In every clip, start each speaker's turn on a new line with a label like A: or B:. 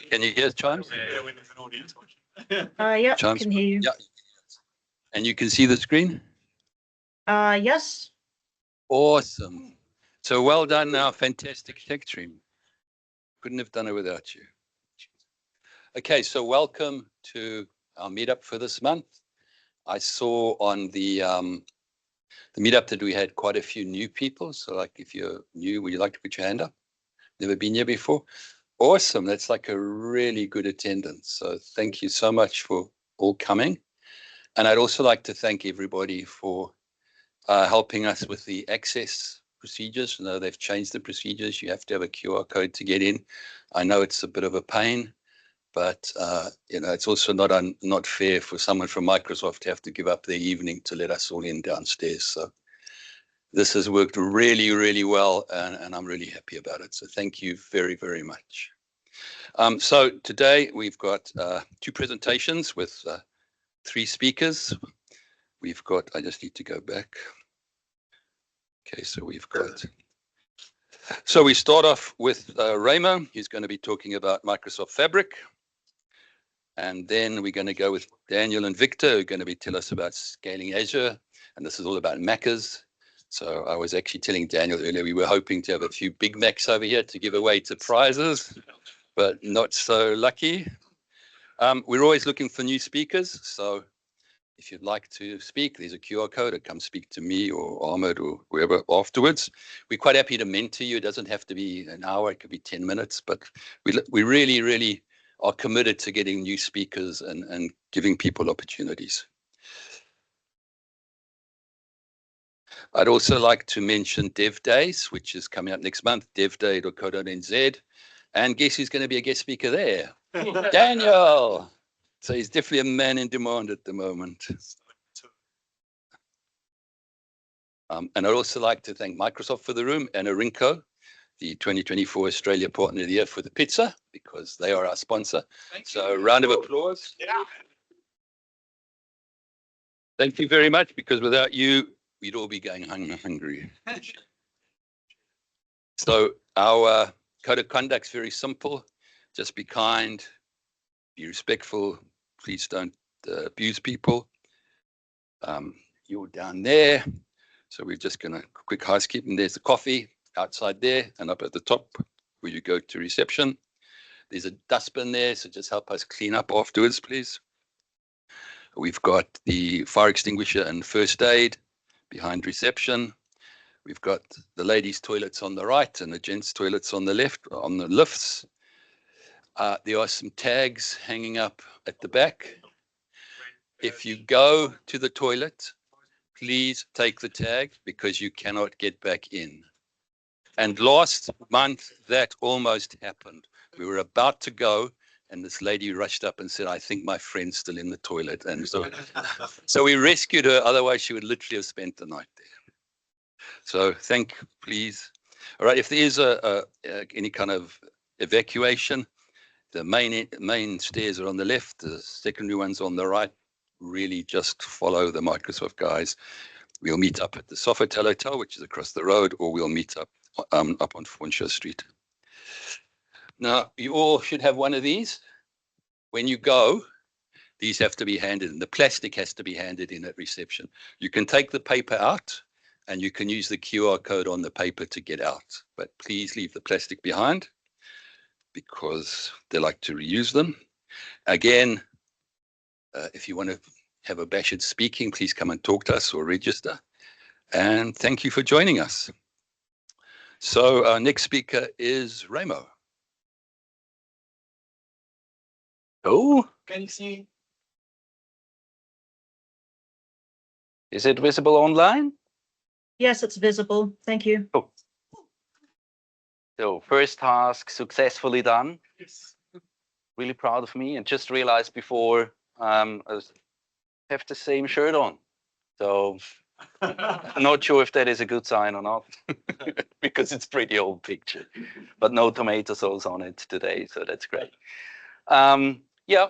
A: Can you hear Chimes?
B: Yeah,
A: Chimes?
B: can hear you.
A: Yeah. And you can see the screen?
B: Yes.
A: Awesome. So well done now, fantastic tech team. Couldn't have done it without you. Okay, so welcome to our meetup for this month. I saw on the meetup that we had quite a few new people. So like if you're new, would you like to put your hand up? Never been here before? Awesome. That's like a really good attendance. So thank you so much for all coming. And I'd also like to thank everybody for helping us with the access procedures. You know, they've changed the procedures. You have to have a QR code to get in. I know it's a bit of a pain, but you know, it's also not fair for someone from Microsoft to have to give up their evening to let us all in downstairs. So this has worked really, really well, and I'm really happy about it. So thank you very, very much. So today we've got two presentations with three speakers. We've got, I just need to go back. Okay, so we start off with Remo. He's going to be talking about Microsoft Fabric. And then we're going to go with Daniel and Victor, who are going to tell us about Scaling Azure. And this is all about Maccas. So I was actually telling Daniel earlier, we were hoping to have a few Big Macs over here to give away to prizes, but not so lucky. We're always looking for new speakers. So if you'd like to speak, there's a QR code, or come speak to me or Ahmed or whoever afterwards. We're quite happy to mentor you. It doesn't have to be an hour, it could be 10 minutes, but we really, really are committed to getting new speakers and giving people opportunities. I'd also like to mention Dev Days, which is coming up next month, devday.co.nz. And guess who's going to be a guest speaker there? Daniel. So he's definitely a man in demand at the moment. And I'd also like to thank Microsoft for the room and Arinco, the 2024 Australia Partner of the Year for the pizza, because they are our sponsor. So round of applause. Yeah. Thank you very much, because without you, we'd all be going hungry. So our code of conduct is very simple. Just be kind, be respectful. Please don't abuse people. You're down there. So we're just going to quick housekeeping. There's the coffee outside there, and up at the top where you go to reception. There's a dustbin there, so just help us clean up afterwards, please. We've got the fire extinguisher and first aid behind reception. We've got the ladies' toilets on the right and the gents' toilets on the left, on the lifts. There are some tags hanging up at the back. If you go to the toilet, please take the tag, because you cannot get back in. And last month, that almost happened. We were about to go, and this lady rushed up and said, I think my friend's still in the toilet. And so we rescued her. Otherwise, she would literally have spent the night there. So please. All right, if there is any kind of evacuation, the main stairs are on the left, the secondary one's on the right. Really just follow the Microsoft guys. We'll meet up at the Sofitel Hotel, which is across the road, or we'll meet up on Faunshire Street. Now, you all should have one of these. When you go, these have to be handed in. The plastic has to be handed in at reception. You can take the paper out, and you can use the QR code on the paper to get out. But please leave the plastic behind, because they like to reuse them. Again, if you want to have a bash at speaking, please come and talk to us or register. And thank you for joining us. So our next speaker is Remo. Oh, can you see? Is it visible online?
B: Yes, it's visible. Thank you.
A: Oh. So first task successfully done. Yes. Really proud of me, and just realized before I have the same shirt on. So I'm not sure if that is a good sign or not, because it's pretty old picture, but no tomato sauce on it today, so that's great. Yeah,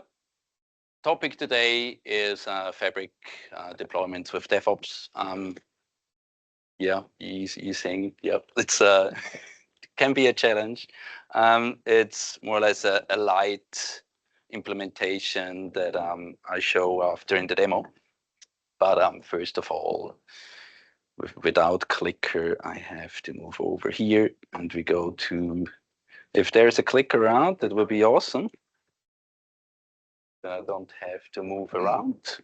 A: topic today is Fabric deployments with DevOps. Yeah, you saying, yeah, it's
C: can be a challenge. It's more or less a light implementation that I show after in the demo. But first of all, without clicker, I have to move over here and we go to, if there's a clicker around, that would be awesome. I don't have to move around.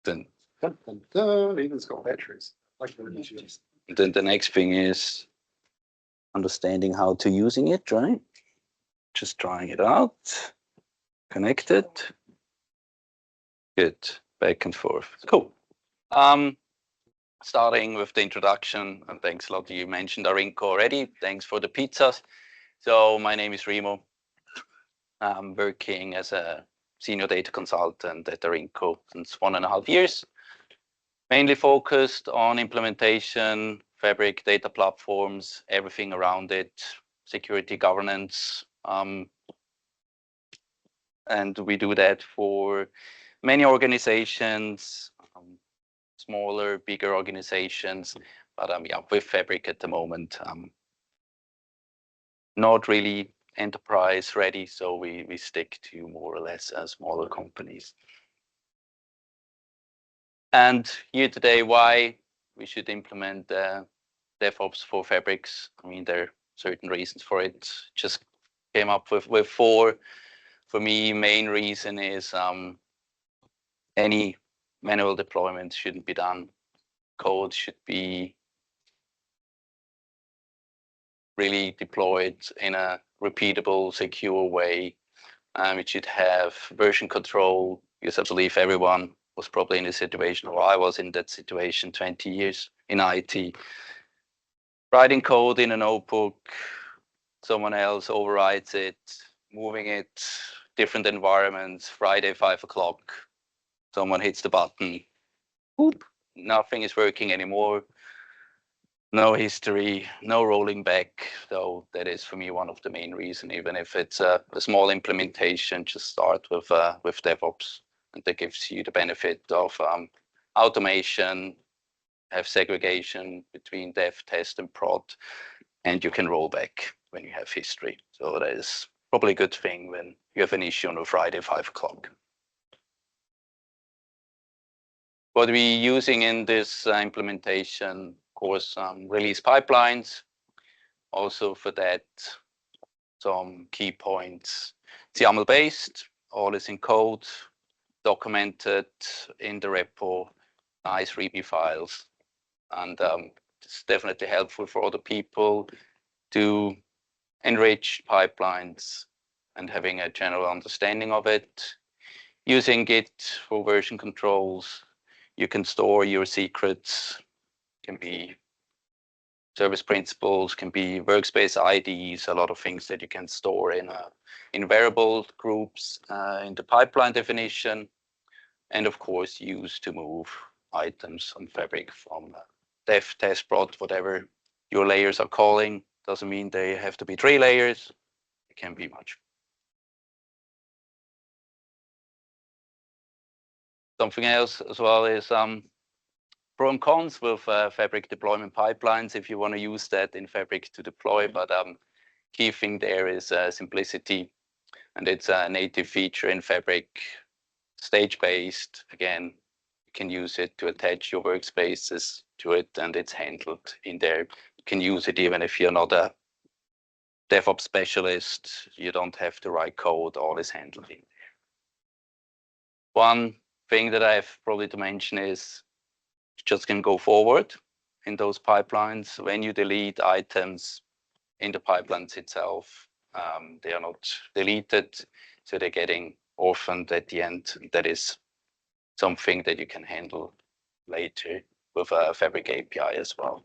C: Then
D: It's got batteries.
C: then the next thing is understanding how to using it, right? Just trying it out, connect it. Good, back and forth. Cool. Starting with the introduction, and thanks a lot. You mentioned Arinco already. Thanks for the pizzas. So my name is Remo. I'm working as a senior data consultant at Arinco since 1.5 years. Mainly focused on implementation, Fabric data platforms, everything around it, security governance. And we do that for many organizations, smaller, bigger organizations. But yeah, with Fabric at the moment, not really enterprise ready. So we stick to more or less smaller companies. And here today, why we should implement DevOps for Fabrics. I mean, there are certain reasons for it. Just came up with 4. For me, main reason is any manual deployment shouldn't be done. Code should be really deployed in a repeatable, secure way. It should have version control, because I believe everyone was probably in a situation, or I was in that situation 20 years in IT. Writing code in a notebook, someone else overwrites it, moving it, different environments, Friday, 5 o'clock, someone hits the button, whoop, nothing is working anymore. No history, no rolling back. So that is for me one of the main reasons. Even if it's a small implementation, just start with DevOps, and that gives you the benefit of automation, have segregation between dev, test, and prod, and you can roll back when you have history. So that is probably a good thing when you have an issue on a Friday, 5 o'clock. What we're using in this implementation, of course, release pipelines. Also for that, some key points. It's YAML-based, all is in code, documented in the repo, nice README files. And it's definitely helpful for other people to enrich pipelines and having a general understanding of it. Using Git for version controls, you can store your secrets, can be service principals, can be workspace IDs, a lot of things that you can store in variable groups in the pipeline definition, and of course use to move items on Fabric from dev, test, prod, whatever your layers are calling. Doesn't mean they have to be 3 layers. It can be much. Something else as well is pro and cons with Fabric deployment pipelines if you want to use that in Fabric to deploy. But key thing there is simplicity, and it's a native feature in Fabric, stage-based. Again, you can use it to attach your workspaces to it, and it's handled in there. You can use it even if you're not a DevOps specialist. You don't have to write code, all is handled in there. One thing that I have probably to mention is you just can go forward in those pipelines. When you delete items in the pipelines itself, they are not deleted, so they're getting orphaned at the end. That is something that you can handle later with a Fabric API as well.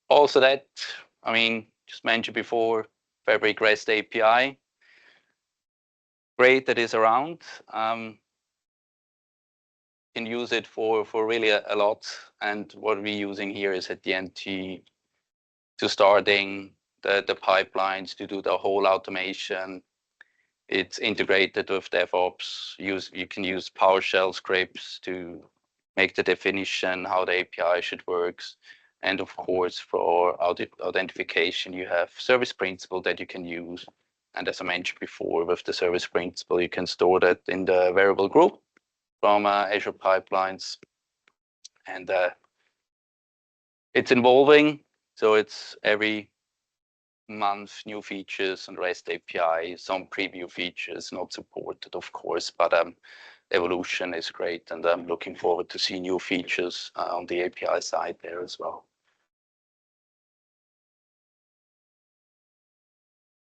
C: Also that, I mean, just mentioned before, Fabric REST API. Great that is around. Can use it for really a lot. And what we're using here is at the end to starting the pipelines, to do the whole automation. It's integrated with DevOps. You can use PowerShell scripts to make the definition how the API should work. And of course, for authentication, you have service principal that you can use. And as I mentioned before, with the service principal, you can store that in the variable group from Azure Pipelines. And it's evolving. So it's every month new features and REST API, some preview features not supported, of course, but evolution is great. And I'm looking forward to see new features on the API side there as well.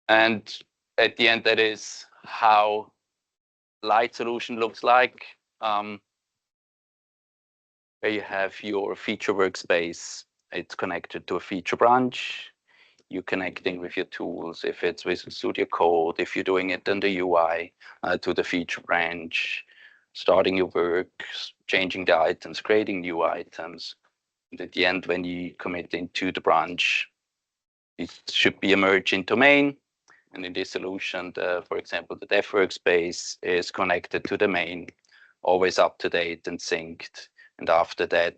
C: And at the end, that is how light solution looks like, where you have your feature workspace. It's connected to a feature branch. You're connecting with your tools, if it's with Studio Code, if you're doing it in the UI, to the feature branch, starting your work, changing the items, creating new items. And at the end, when you commit into the branch, it should be a merge into main. And in this solution, for example, the Dev Workspace is connected to the main, always up to date and synced. And after that,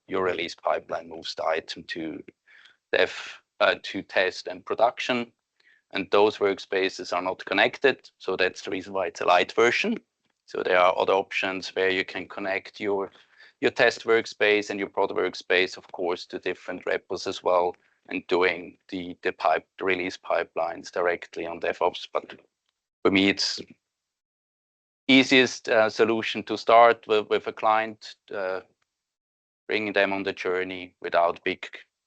C: your release pipeline moves the item to dev, to test and production. And those workspaces are not connected. So that's the reason why it's a light version. So there are other options where you can connect your test workspace and your prod workspace, of course, to different repos as well, and doing the release pipelines directly on DevOps. But for me, it's easiest solution to start with a client, bringing them on the journey without big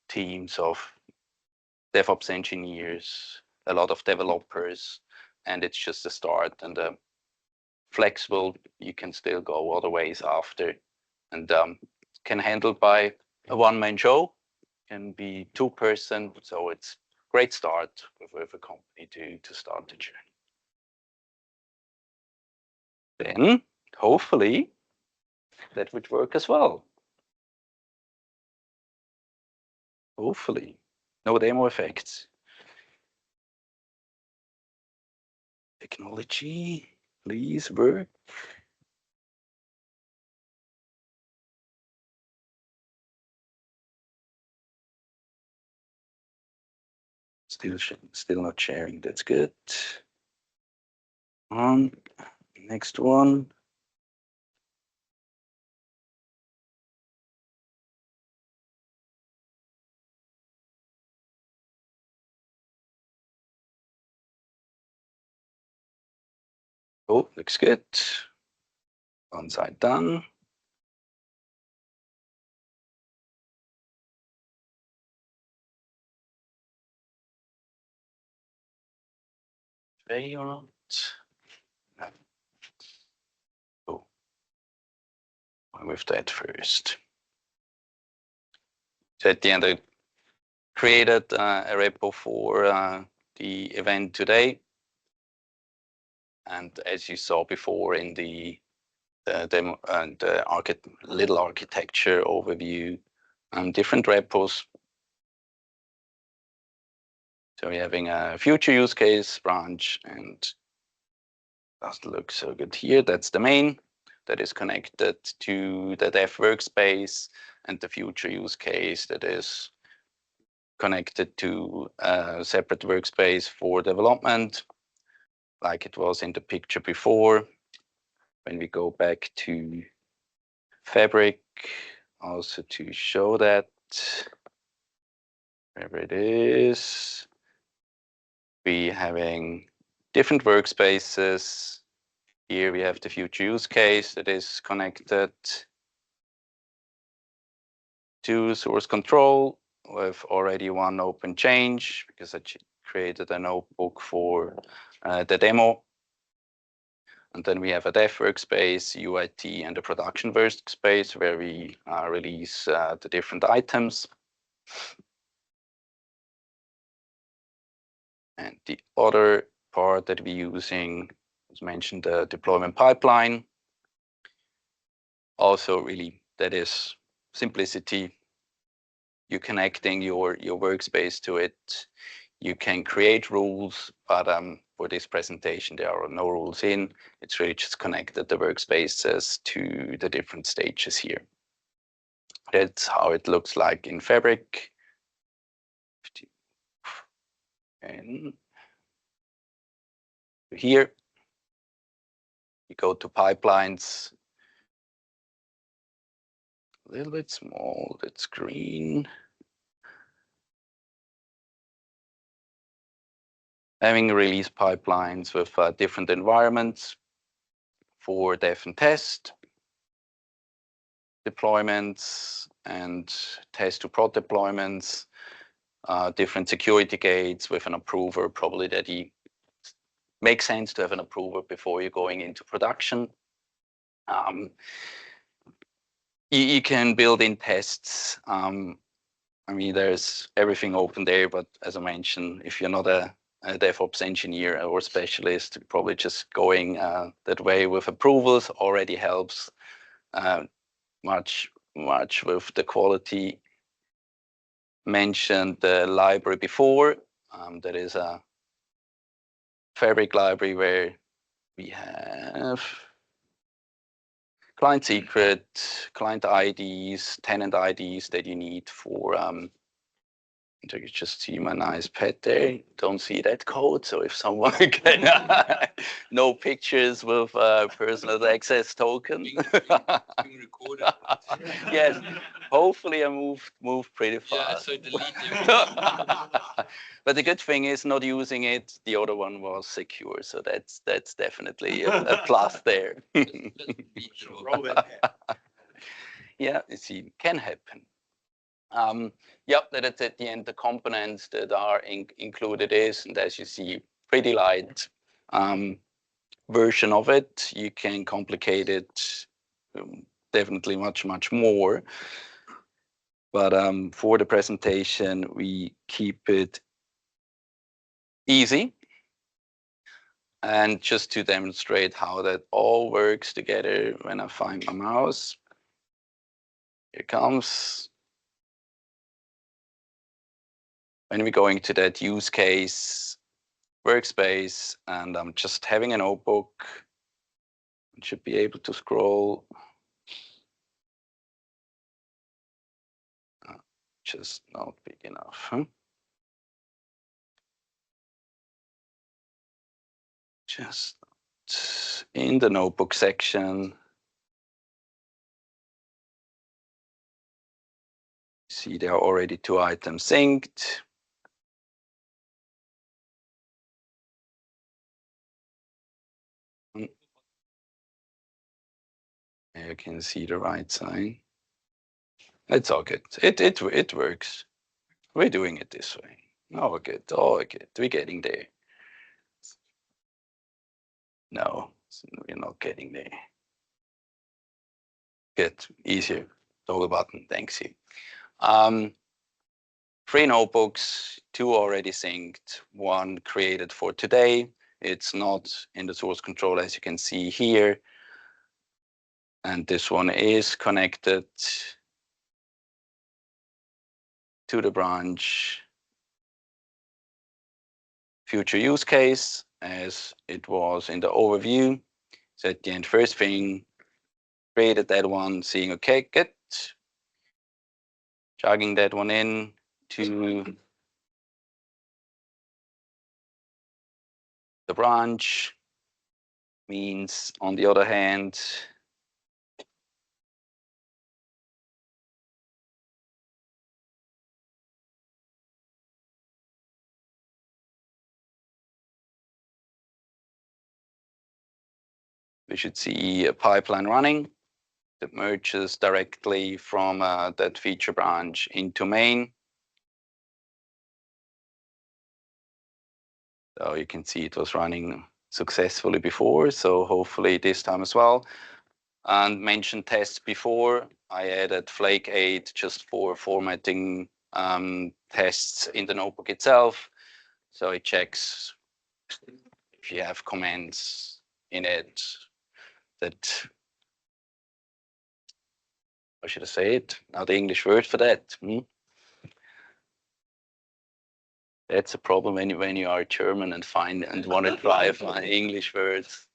C: teams of DevOps engineers, a lot of developers, and it's just a start. And flexible, you can still go other ways after, and can handled by a one-man show. Can be 2-person, so it's great start with a company to start the journey. Then hopefully that would work as well. Hopefully, no demo effects. Technology, please work. Still not sharing. That's good. Next one. Oh, looks good. One side done. Ready or not? No. Oh, with that first. So at the end, I created a repo for the event today. And as you saw before in the demo and little architecture overview, different repos. So we're having a future use case branch, and doesn't look so good here. That's the main that is connected to the Dev Workspace, and the future use case that is connected to a separate workspace for development, like it was in the picture before. When we go back to Fabric, also to show that, wherever it is, we having different workspaces. Here we have the future use case that is connected to source control with already one open change, because I created a notebook for the demo. And then we have a Dev Workspace, UIT, and a production workspace where we release the different items. And the other part that we're using, as mentioned, the deployment pipeline. Also, really, that is simplicity. You're connecting your workspace to it. You can create rules, but for this presentation, there are no rules in. It's really just connected the workspaces to the different stages here. That's how it looks like in Fabric. And here, you go to pipelines. A little bit small, that's green. Having release pipelines with different environments for dev and test, deployments and test to prod deployments, different security gates with an approver, probably that makes sense to have an approver before you're going into production. You can build in tests. I mean, there's everything open there, but as I mentioned, if you're not a DevOps engineer or specialist, probably just going that way with approvals already helps much with the quality. Mentioned the library before. There is a Fabric library where we have client secret, client IDs, tenant IDs that you need for you just see my nice pet there. Don't see that code. So if someone can no pictures with personal access token.
A: Being recorded.
C: Yes, hopefully I moved pretty fast.
A: Yeah, so delete everything.
C: But the good thing is not using it. The other one was secure, so that's definitely a plus there. Yeah, you see, can happen. Yep, that's at the end. The components that are included is, and as you see, pretty light version of it. You can complicate it definitely much more. But for the presentation, we keep it easy. And just to demonstrate how that all works together, when I find my mouse, here comes. When we're going to that use case workspace, and I'm just having a notebook, I should be able to scroll. Just not big enough, huh? Just in the notebook section. See, there are already 2 items synced. You can see the right sign. It's all good. It works. We're doing it this way. Oh, good. Oh, good. We're getting there. No, we're not getting there. Good. Easier. Toggle button. Thanks you. 3 notebooks, 2 already synced, 1 created for today. It's not in the source control, as you can see here. And this one is connected to the branch future use case, as it was in the overview. So at the end, first thing, created that one, seeing, okay, good. Chugging that one in to the branch. Means, on the other hand, we should see a pipeline running that merges directly from that feature branch into main. So you can see it was running successfully before, so hopefully this time as well. And mentioned tests before, I added Flake 8 just for formatting tests in the notebook itself. So it checks if you have comments in it that, how should I say it? Now the English word for that. That's a problem when you are German and want to drive English words.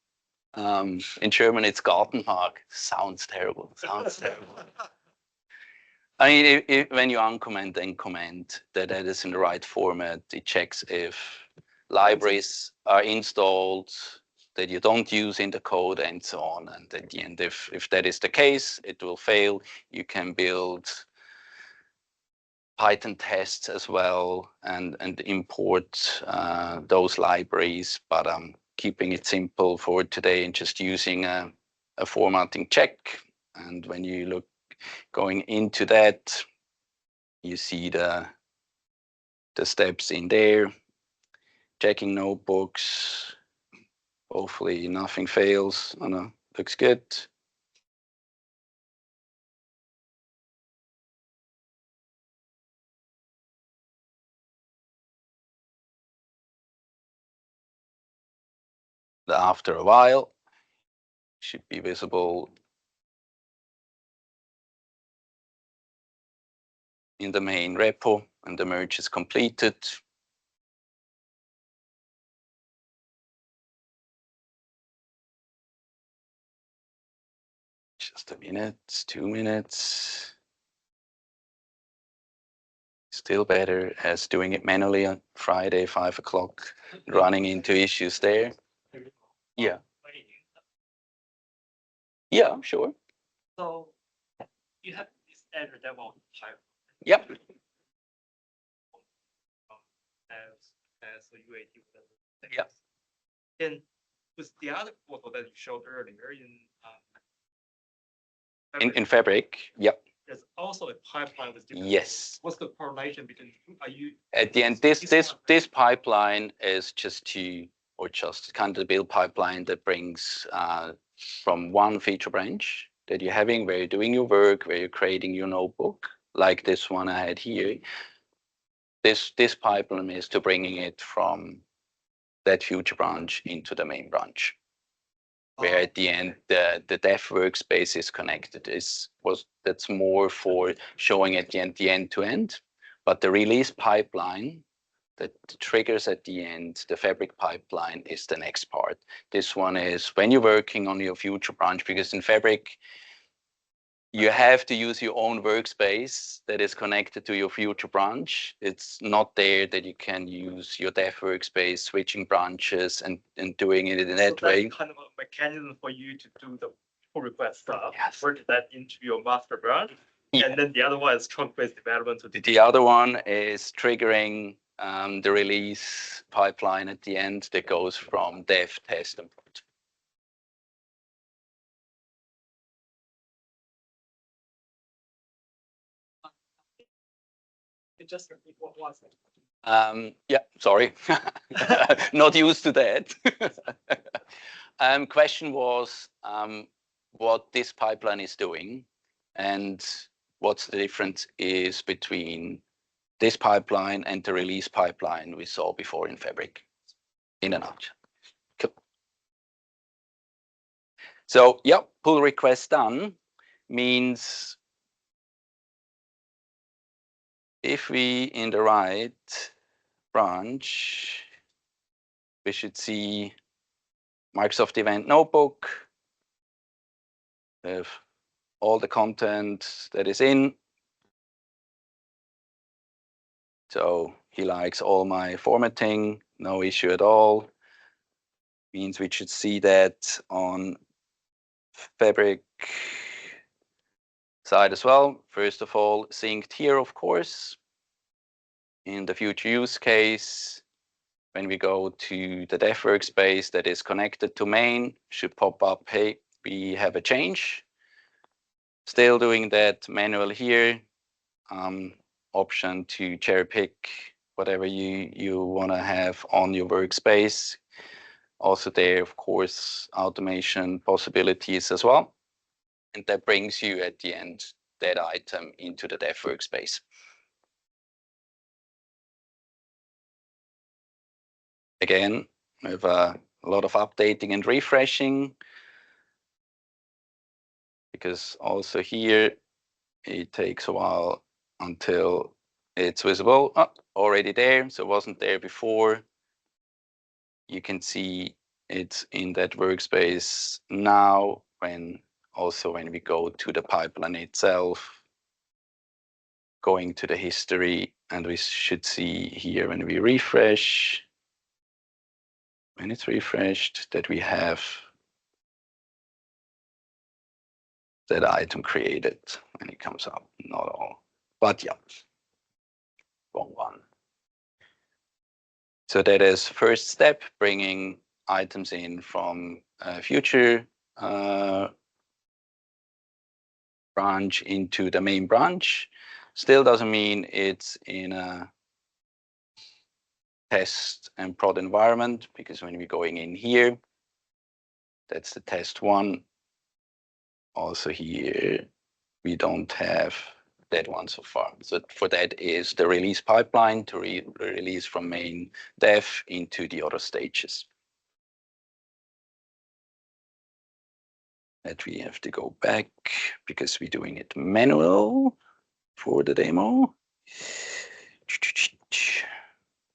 C: In German, it's Gartenpark. Sounds terrible. Sounds terrible. I mean, when you uncomment and comment that is in the right format, it checks if libraries are installed that you don't use in the code and so on. And at the end, if that is the case, it will fail. You can build Python tests as well and import those libraries, but I'm keeping it simple for today and just using a formatting check. And when you look going into that, you see the steps in there, checking notebooks. Hopefully nothing fails. Oh no, looks good. After a while, should be visible in the main repo, and the merge is completed. Just a minute, 2 minutes. Still better as doing it manually on Friday, 5 o'clock, running into issues there. Yeah. Yeah, sure.
E: So you have this Azure DevOps type.
C: Yep.
E: As a UAT.
C: Yep.
E: Then with the other photo that you showed earlier
C: In Fabric, yep.
E: there's also a pipeline with different.
C: Yes.
E: What's the correlation between? Are you
C: At the end, this pipeline is just kind of the build pipeline that brings from one feature branch that you're having where you're doing your work, where you're creating your notebook, like this one I had here. This pipeline is to bringing it from that feature branch into the main branch, where at the end the Dev Workspace is connected. That's more for showing at the end to end, but the release pipeline that triggers at the end, the Fabric pipeline, is the next part. This one is when you're working on your future branch, because in Fabric you have to use your own workspace that is connected to your future branch. It's not there that you can use your Dev Workspace, switching branches and doing it in that way.
E: That's kind of a mechanism for you to do the pull request stuff.
C: Yes.
E: Work that into your master branch.
C: Yeah.
E: And then the other one is trunk-based development.
C: The other one is triggering the release pipeline at the end that goes from dev, test, and prod.
E: Just repeat what was it?
C: Yeah, sorry, not used to that. Question was what this pipeline is doing and what's the difference is between this pipeline and the release pipeline we saw before in Fabric, in a nutshell. Cool. So, yeah, pull request done means if we in the right branch, we should see Microsoft Event Notebook with all the content that is in. So he likes all my formatting, no issue at all. Means we should see that on Fabric side as well. First of all, synced here, of course. In the future use case, when we go to the Dev Workspace that is connected to main, should pop up, hey, we have a change. Still doing that manual here. Option to cherry pick whatever you want to have on your workspace. Also there, of course, automation possibilities as well. And that brings you at the end that item into the Dev Workspace. Again, with a lot of updating and refreshing, because also here it takes a while until it's visible. Oh, already there, so it wasn't there before. You can see it's in that workspace now when we go to the pipeline itself, going to the history, and we should see here when we refresh, when it's refreshed, that we have that item created when it comes up. Not all, but yeah, wrong one. So that is first step, bringing items in from future branch into the main branch. Still doesn't mean it's in a test and prod environment, because when we're going in here, that's the test one. Also here, we don't have that one so far. So for that is the release pipeline to release from main dev into the other stages. That we have to go back because we're doing it manual for the demo.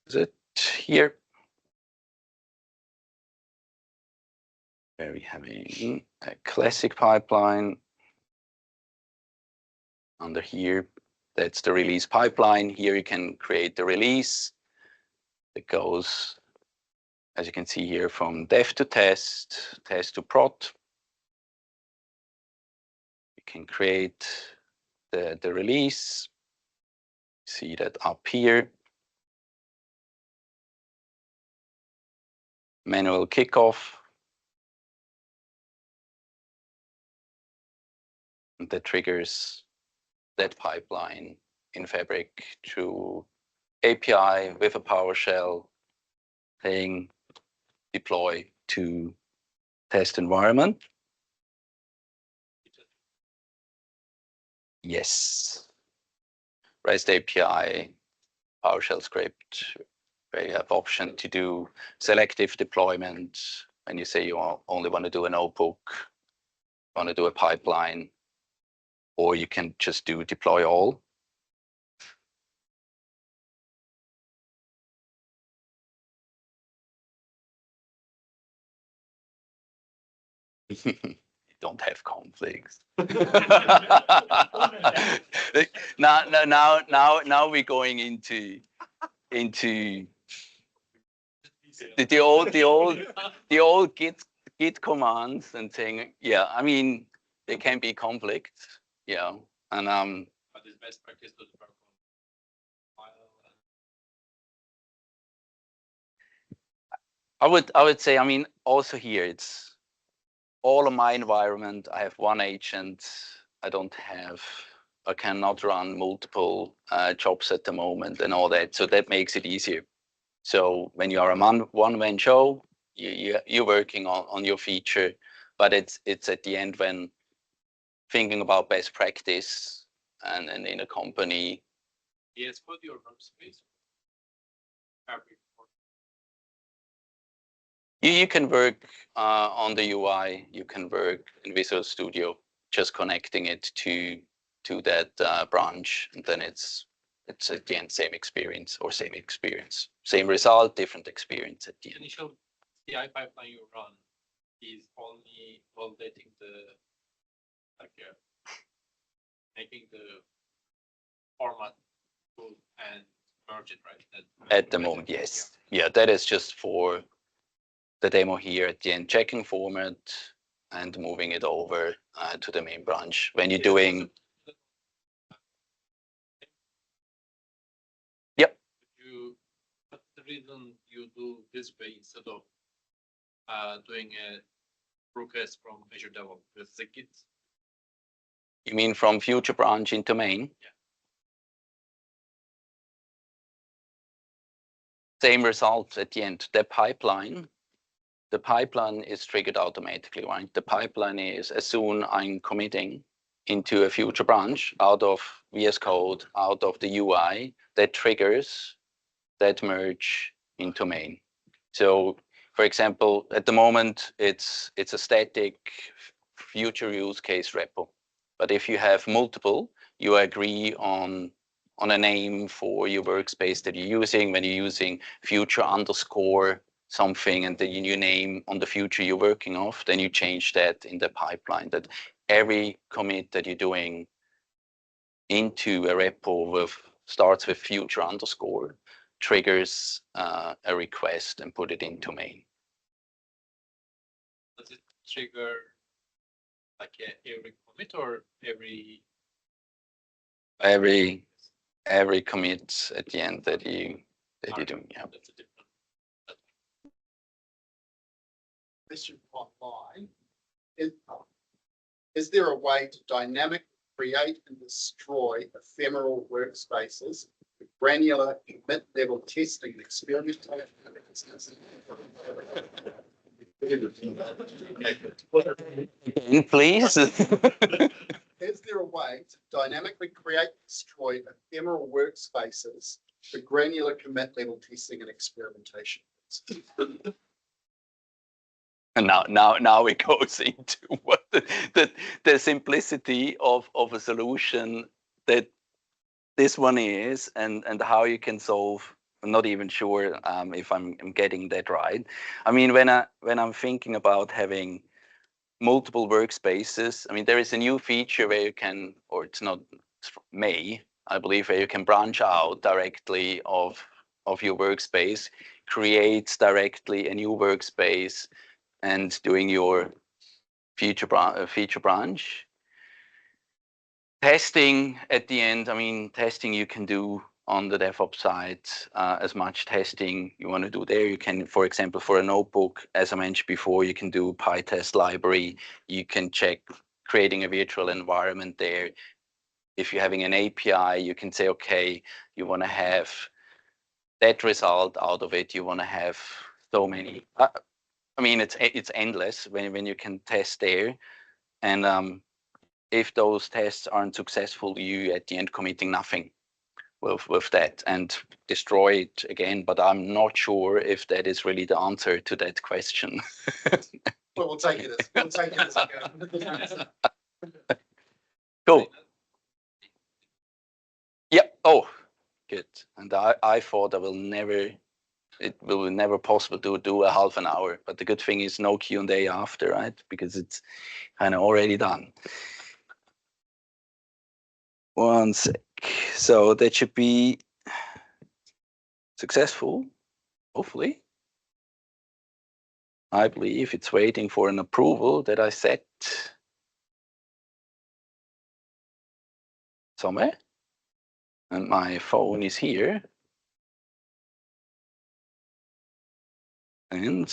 C: Is it here? Where we having a classic pipeline. Under here, that's the release pipeline. Here you can create the release. It goes, as you can see here, from dev to test, test to prod. You can create the release. See that up here. Manual kickoff. And that triggers that pipeline in Fabric through API with a PowerShell saying deploy to test environment. Yes. REST API, PowerShell script, where you have option to do selective deployment. When you say you only want to do a notebook, want to do a pipeline, or you can just do deploy all. Don't have conflicts. now we're going into the old Git commands and saying, yeah, I mean, there can be conflicts, yeah, and
E: But it's best practice to work on
C: I would say, I mean, also here it's all of my environment. I have one agent. I cannot run multiple jobs at the moment and all that. So that makes it easier. So when you are a one-man show, you're working on your feature, but it's at the end when thinking about best practice and in a company.
E: Yes, for your workspace. Fabric.
C: You can work on the UI. You can work in Visual Studio, just connecting it to that branch, and then it's at the end same experience, same result, different experience at the
E: The
C: end.
E: initial CI pipeline you run is only validating the making the format good and merge it, right?
C: At the moment, yes. Yeah, that is just for the demo here at the end, checking format and moving it over to the main branch. When you're doing, yep.
E: What's the reason you do this way instead of doing a request from Azure DevOps with the Git?
C: You mean from future branch into main?
E: Yeah.
C: Same results at the end. The pipeline is triggered automatically, right? The pipeline is as soon I'm committing into a future branch out of VS Code, out of the UI, that triggers that merge into main. So, for example, at the moment, it's a static future use case repo. But if you have multiple, you agree on a name for your workspace that you're using. When you're using future underscore something and the new name on the future you're working off, then you change that in the pipeline, that every commit that you're doing into a repo with starts with future underscore, triggers a request and put it into main.
E: Does it trigger like every commit or
C: every commit at the end that you do? Yeah.
E: That's a different.
D: Question online. Is there a way to dynamically create and destroy ephemeral workspaces with granular commit level testing and experimentation?
C: Please.
D: Is there a way to dynamically create and destroy ephemeral workspaces for granular commit level testing and experimentation?
C: And now it goes into what the simplicity of a solution that this one is, and how you can solve. I'm not even sure if I'm getting that right. I mean, when I'm thinking about having multiple workspaces, I mean, there is a new feature where you can, or it's not, I believe, where you can branch out directly of your workspace, create directly a new workspace, and doing your feature branch. Testing at the end, I mean, testing you can do on the DevOps side as much testing you want to do there. You can, for example, for a notebook, as I mentioned before, you can do PyTest library. You can check creating a virtual environment there. If you're having an API, you can say, okay, you want to have that result out of it. You want to have so many. I mean, it's endless when you can test there, and if those tests aren't successful, you at the end committing nothing with that and destroy it again. But I'm not sure if that is really the answer to that question.
D: Well, we'll take it as a go.
C: Cool. Yep. Oh, good. And I thought it will never possible to do a half an hour, but the good thing is no Q&A after, right? Because it's kind of already done. One sec. So that should be successful, hopefully. I believe it's waiting for an approval that I set somewhere. And my phone is here. And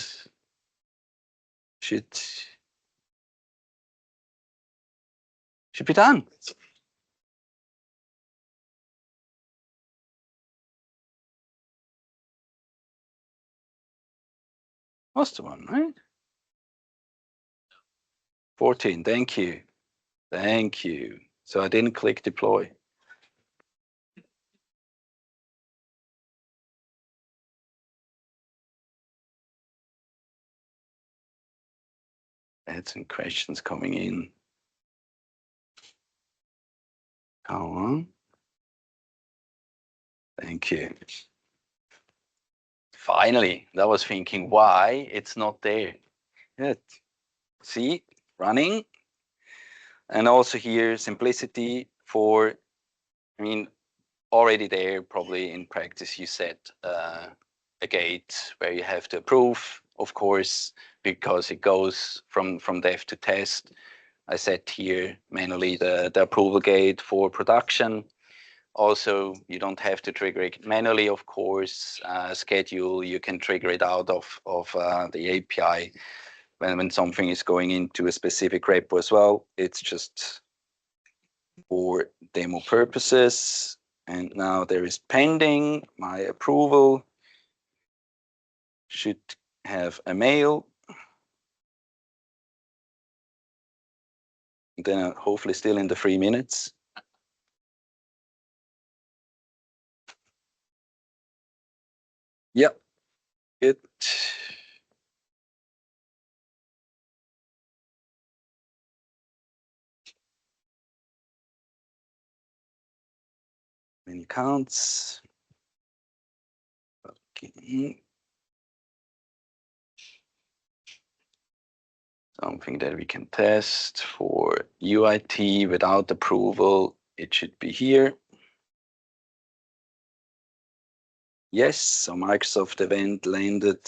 C: should be done. That's the one, right? 14, thank you. Thank you. So I didn't click deploy. I had some questions coming in. Come on. Thank you. Finally, I was thinking why it's not there. Yeah. See, running. And also here, simplicity for, I mean, already there, probably in practice, you set a gate where you have to approve, of course, because it goes from dev to test. I set here manually the approval gate for production. Also, you don't have to trigger it manually, of course. Schedule, you can trigger it out of the API when something is going into a specific repo as well. It's just for demo purposes. And now there is pending. My approval should have a mail. Then hopefully still in the 3 minutes. Yep, good. Many counts. Okay. Something that we can test for UIT without approval it should be here. Yes, so Microsoft event landed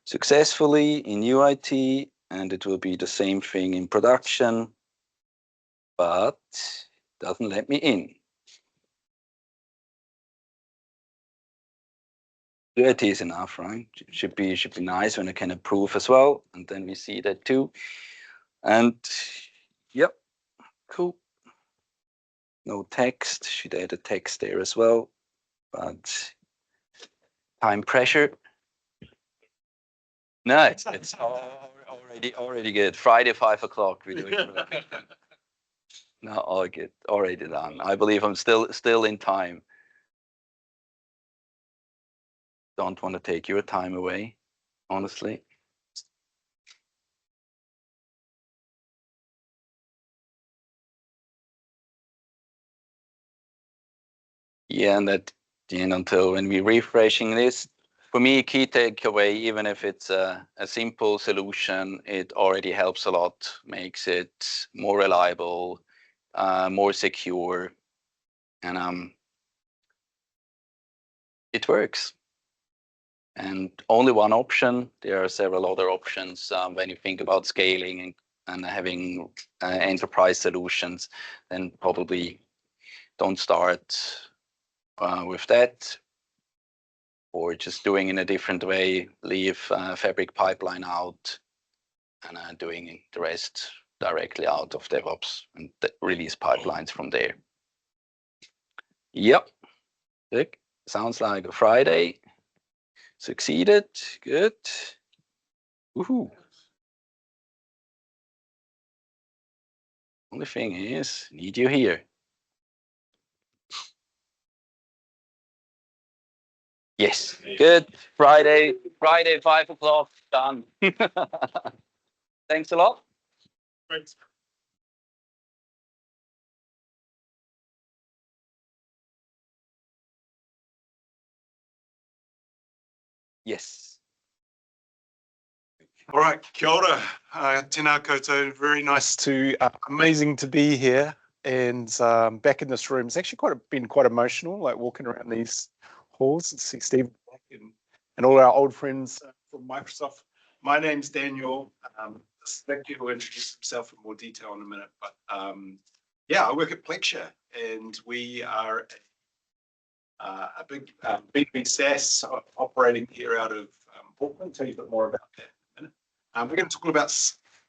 C: successfully in UIT, and it will be the same thing in production, but doesn't let me in. UIT is enough, right? Should be nice when I can approve as well, and then we see that too. And yep, cool. No text, should add a text there as well, but time pressure. No, it's already good. Friday, 5 o'clock. We're doing it. No, all good. Already done. I believe I'm still in time. Don't want to take your time away, honestly. Yeah, and that until when we're refreshing this, for me, key takeaway, even if it's a simple solution, it already helps a lot, makes it more reliable, more secure, and it works. And only one option. There are several other options when you think about scaling and having enterprise solutions. Then probably don't start with that, or just doing in a different way. Leave Fabric pipeline out and doing the rest directly out of DevOps and release pipelines from there. Yep, good. Sounds like a Friday. Succeeded, good. Woohoo. Only thing is, need you here. Yes, good. Friday, 5 o'clock, done. Thanks a lot.
D: Thanks.
C: Yes.
F: All right, kia ora, tēnā koutou. Very nice amazing to be here and back in this room. It's actually been quite emotional, like walking around these halls and see Steve and all our old friends from Microsoft. My name's Daniel. Vicky will introduce himself in more detail in a minute, but yeah, I work at Plexure, and we are a big B2B SaaS operating here out of Auckland. Tell you a bit more about that. We're going to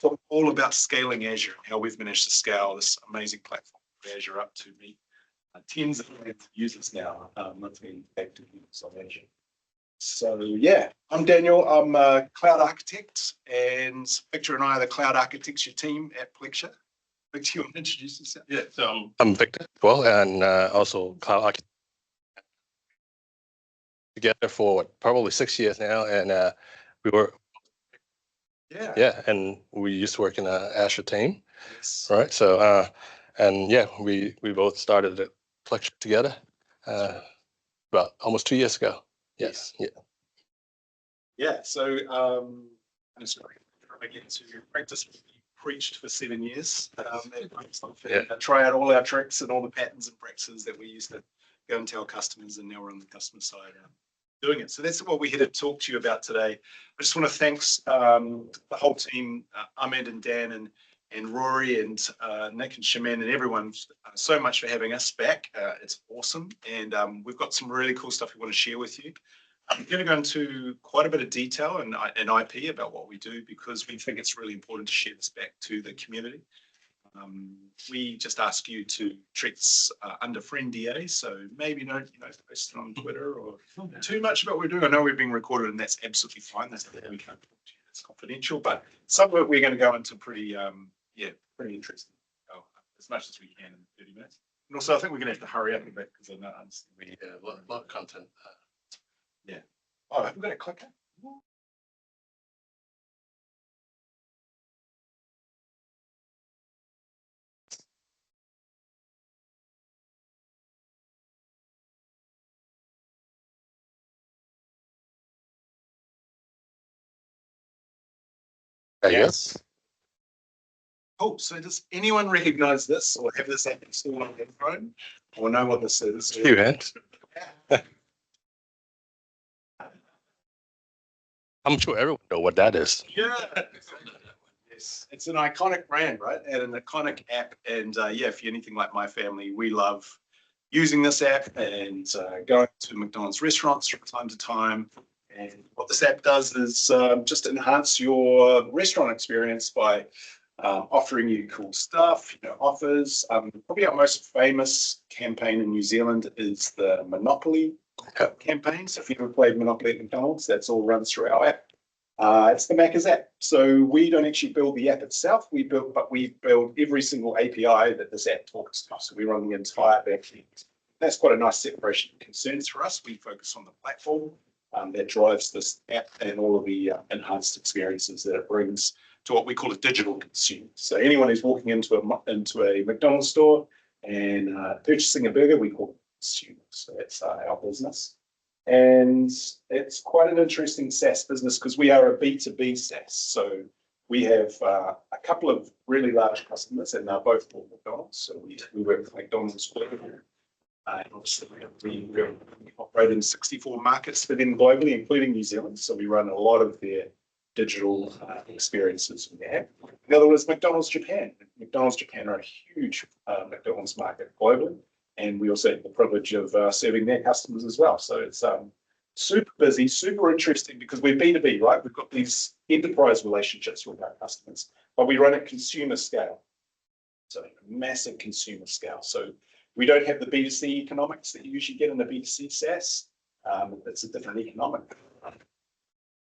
F: talk all about scaling Azure and how we've managed to scale this amazing platform for Azure up to meet tens of millions of users now, monthly active users on Azure. So yeah, I'm Daniel. I'm a cloud architect, and Victor and I are the cloud architecture team at Plexure. Victor, you want to introduce yourself?
G: Yeah, so I'm Victor as well, and also cloud architect together for probably 6 years now, and we were. Yeah, and we used to work in an Azure team,
F: Yes.
G: right? So, and yeah, we both started at Plexure together about almost 2 years ago. Yes, yeah.
F: Yeah, so I'm sorry, I get to practice what we preached for 7 years. Try out all our tricks and all the patterns and practices that we used to go and tell customers, and now we're on the customer side doing it. So that's what we're here to talk to you about today. I just want to thank the whole team, Ahmed and Dan and Rory and Nick and Shaman and everyone so much for having us back. It's awesome. And we've got some really cool stuff we want to share with you. I'm going to go into quite a bit of detail and IP about what we do, because we think it's really important to share this back to the community. We just ask you to treat this under friend DA, so maybe don't post it on Twitter or too much about what we're doing. I know we're being recorded, and that's absolutely fine. That's we can't talk to you. It's confidential, but some of it we're going to go into pretty interesting. As much as we can in 30 minutes. And also, I think we're going to have to hurry up a bit because I know we
G: A lot of content.
F: yeah. Oh, have we got a clicker?
G: Yes.
F: Cool. So does anyone recognize this or have this app installed on their phone or know what this is?
G: Few hands. I'm sure everyone knows what that is.
F: Yeah. Yes, it's an iconic brand, right? And an iconic app. And yeah, if you're anything like my family, we love using this app and going to McDonald's restaurants from time to time. And what this app does is just enhance your restaurant experience by offering you cool stuff, offers. Probably our most famous campaign in New Zealand is the Monopoly campaign. So if you've ever played Monopoly at McDonald's, that's all runs through our app. It's the Macca's app. So we don't actually build the app itself, we build every single API that this app talks to. So we run the entire backend. That's quite a nice separation of concerns for us. We focus on the platform that drives this app and all of the enhanced experiences that it brings to what we call a digital consumer. So anyone who's walking into a McDonald's store and purchasing a burger, we call it consumer. So that's our business. And it's quite an interesting SaaS business because we are a B2B SaaS. So we have a couple of really large customers and they're both called McDonald's. So we work with McDonald's globally. And obviously we operate in 64 markets for them globally, including New Zealand. So we run a lot of their digital experiences in the app. The other one is McDonald's Japan. McDonald's Japan are a huge McDonald's market globally. And we also have the privilege of serving their customers as well. So it's super busy, super interesting because we're B2B, right? We've got these enterprise relationships with our customers, but we run at consumer scale. So massive consumer scale. So we don't have the B2C economics that you usually get in the B2C SaaS. It's a different economic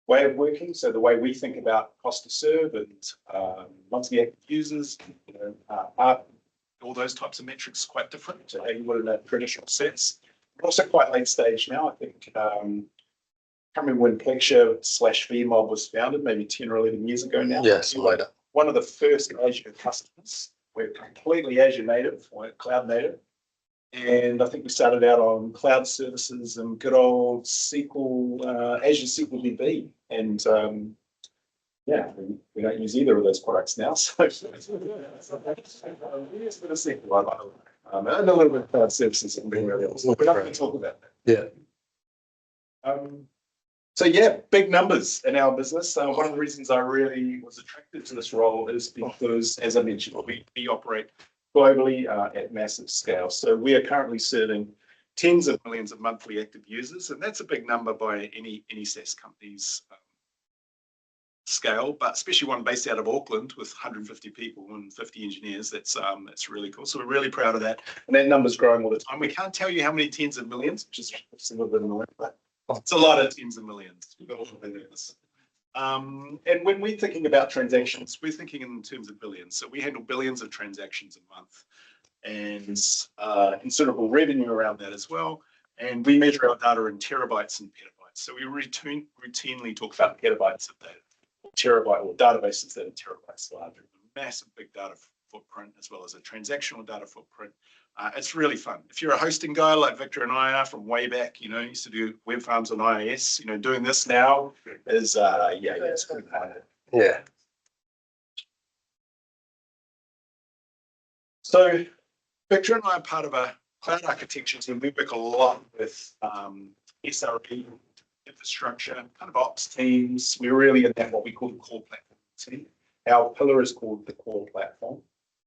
F: way of working. So the way we think about cost to serve and monthly active users, all those types of metrics are quite different to how you would in a traditional sense. We're also quite late stage now. I think, I can't remember when Plexure / VMob was founded, maybe 10 or 11 years ago now.
G: Yes, later.
F: One of the first Azure customers. We're completely Azure native, or cloud native. And I think we started out on cloud services and good old SQL, Azure SQL DB. And yeah, we don't use either of those products now. So we use a bit of SQL, and a little bit of cloud services and being really awesome. We're not going to talk about that.
G: Yeah.
F: So yeah, big numbers in our business. One of the reasons I really was attracted to this role is because, as I mentioned, we operate globally at massive scale. So we are currently serving tens of millions of monthly active users, and that's a big number by any SaaS company's scale, but especially one based out of Auckland with 150 people and 50 engineers. That's really cool. So we're really proud of that, and that number's growing all the time. We can't tell you how many tens of millions, which is a little bit annoying, but it's a lot of tens of millions. And when we're thinking about transactions, we're thinking in terms of billions. So we handle billions of transactions a month, and considerable revenue around that as well. And we measure our data in terabytes and petabytes. So we routinely talk about petabytes of data. Terabyte or databases that are terabytes larger, massive big data footprint as well as a transactional data footprint. It's really fun. If you're a hosting guy like Victor and I are from way back, used to do web farms on IIS, doing this now is it's pretty fun.
G: Yeah.
F: So Victor and I are part of a cloud architecture team. We work a lot with SRE infrastructure, kind of ops teams. We're really in that what we call the core platform team. Our pillar is called the core platform,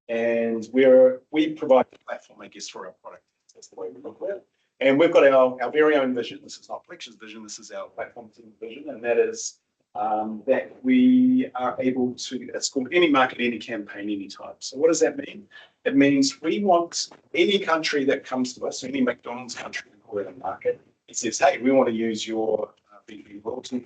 F: and we provide the platform, I guess, for our product. That's the way we look at it. And we've got our very own vision. This is not Plexure's vision. This is our platform team vision, and that is that we are able to. It's called any market, any campaign, any time. So what does that mean? It means we want any country that comes to us, any McDonald's country, we call it a market. It says, hey, we want to use your B2B loyalty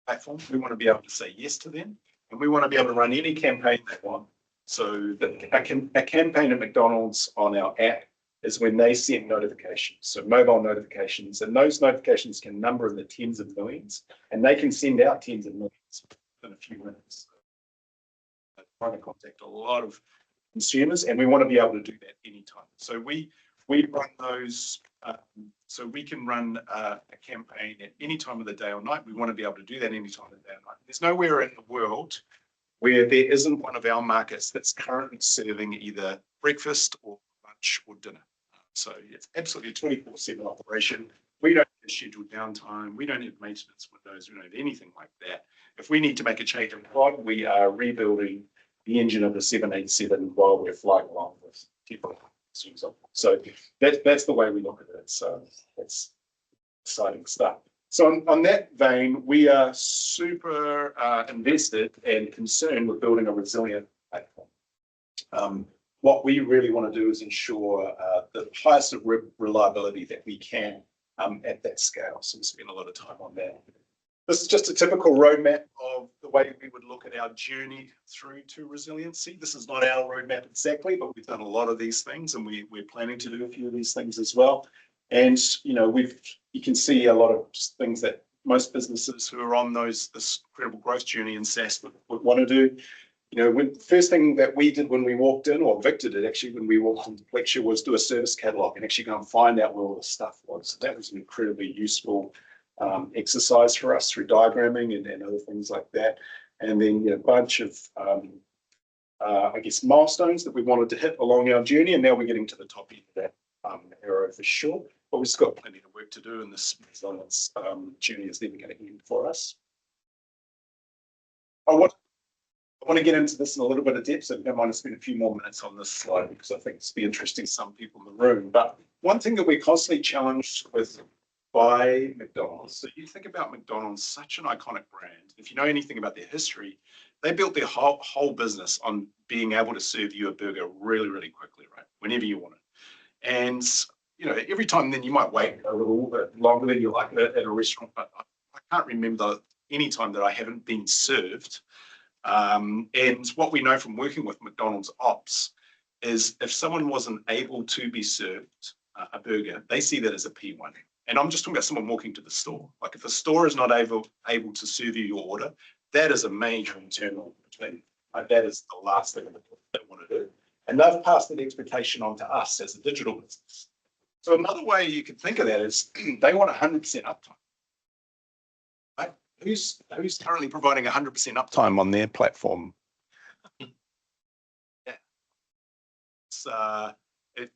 F: platform. We want to be able to say yes to them, and we want to be able to run any campaign they want. So a campaign at McDonald's on our app is when they send notifications, so mobile notifications, and those notifications can number in the tens of millions, and they can send out tens of millions in a few minutes. They're trying to contact a lot of consumers, and we want to be able to do that anytime. So we run those. So we can run a campaign at any time of the day or night. We want to be able to do that any time of the day or night. There's nowhere in the world where there isn't one of our markets that's currently serving either breakfast or lunch or dinner. So it's absolutely a 24/7 operation. We don't have scheduled downtime. We don't have maintenance windows. We don't have anything like that. If we need to make a change in pod, we are rebuilding the engine of the 787 while we're flying along with people. So that's the way we look at it. So it's exciting stuff. So on that vein, we are super invested and concerned with building a resilient platform. What we really want to do is ensure the highest of reliability that we can at that scale. So we spend a lot of time on that. This is just a typical roadmap of the way we would look at our journey through to resiliency. This is not our roadmap exactly, but we've done a lot of these things, and we're planning to do a few of these things as well. And you can see a lot of things that most businesses who are on this incredible growth journey in SaaS would want to do. The first thing that we did when we walked in, or Victor did actually when we walked into Plexure, was do a service catalog and actually go and find out where all the stuff was. So that was an incredibly useful exercise for us through diagramming and other things like that. And then a bunch of, I guess, milestones that we wanted to hit along our journey. And now we're getting to the top end of that arrow for sure. But we've still got plenty of work to do, and this resilience journey is never going to end for us. I want to get into this in a little bit of depth, so I don't mind to spend a few more minutes on this slide because I think it's be interesting to some people in the room. But one thing that we're constantly challenged with by McDonald's. So you think about McDonald's, such an iconic brand. If you know anything about their history, they built their whole business on being able to serve you a burger really, really quickly, right? Whenever you want it. And every time then you might wait a little bit longer than you like at a restaurant, but I can't remember any time that I haven't been served. And what we know from working with McDonald's ops is if someone wasn't able to be served a burger, they see that as a P1. And I'm just talking about someone walking to the store. Like if the store is not able to serve you your order, that is a major internal thing. That is the last thing that they want to do. And they've passed that expectation on to us as a digital business. So another way you could think of that is they want 100% uptime. Right? Who's currently providing 100% uptime on their platform? Yeah. It's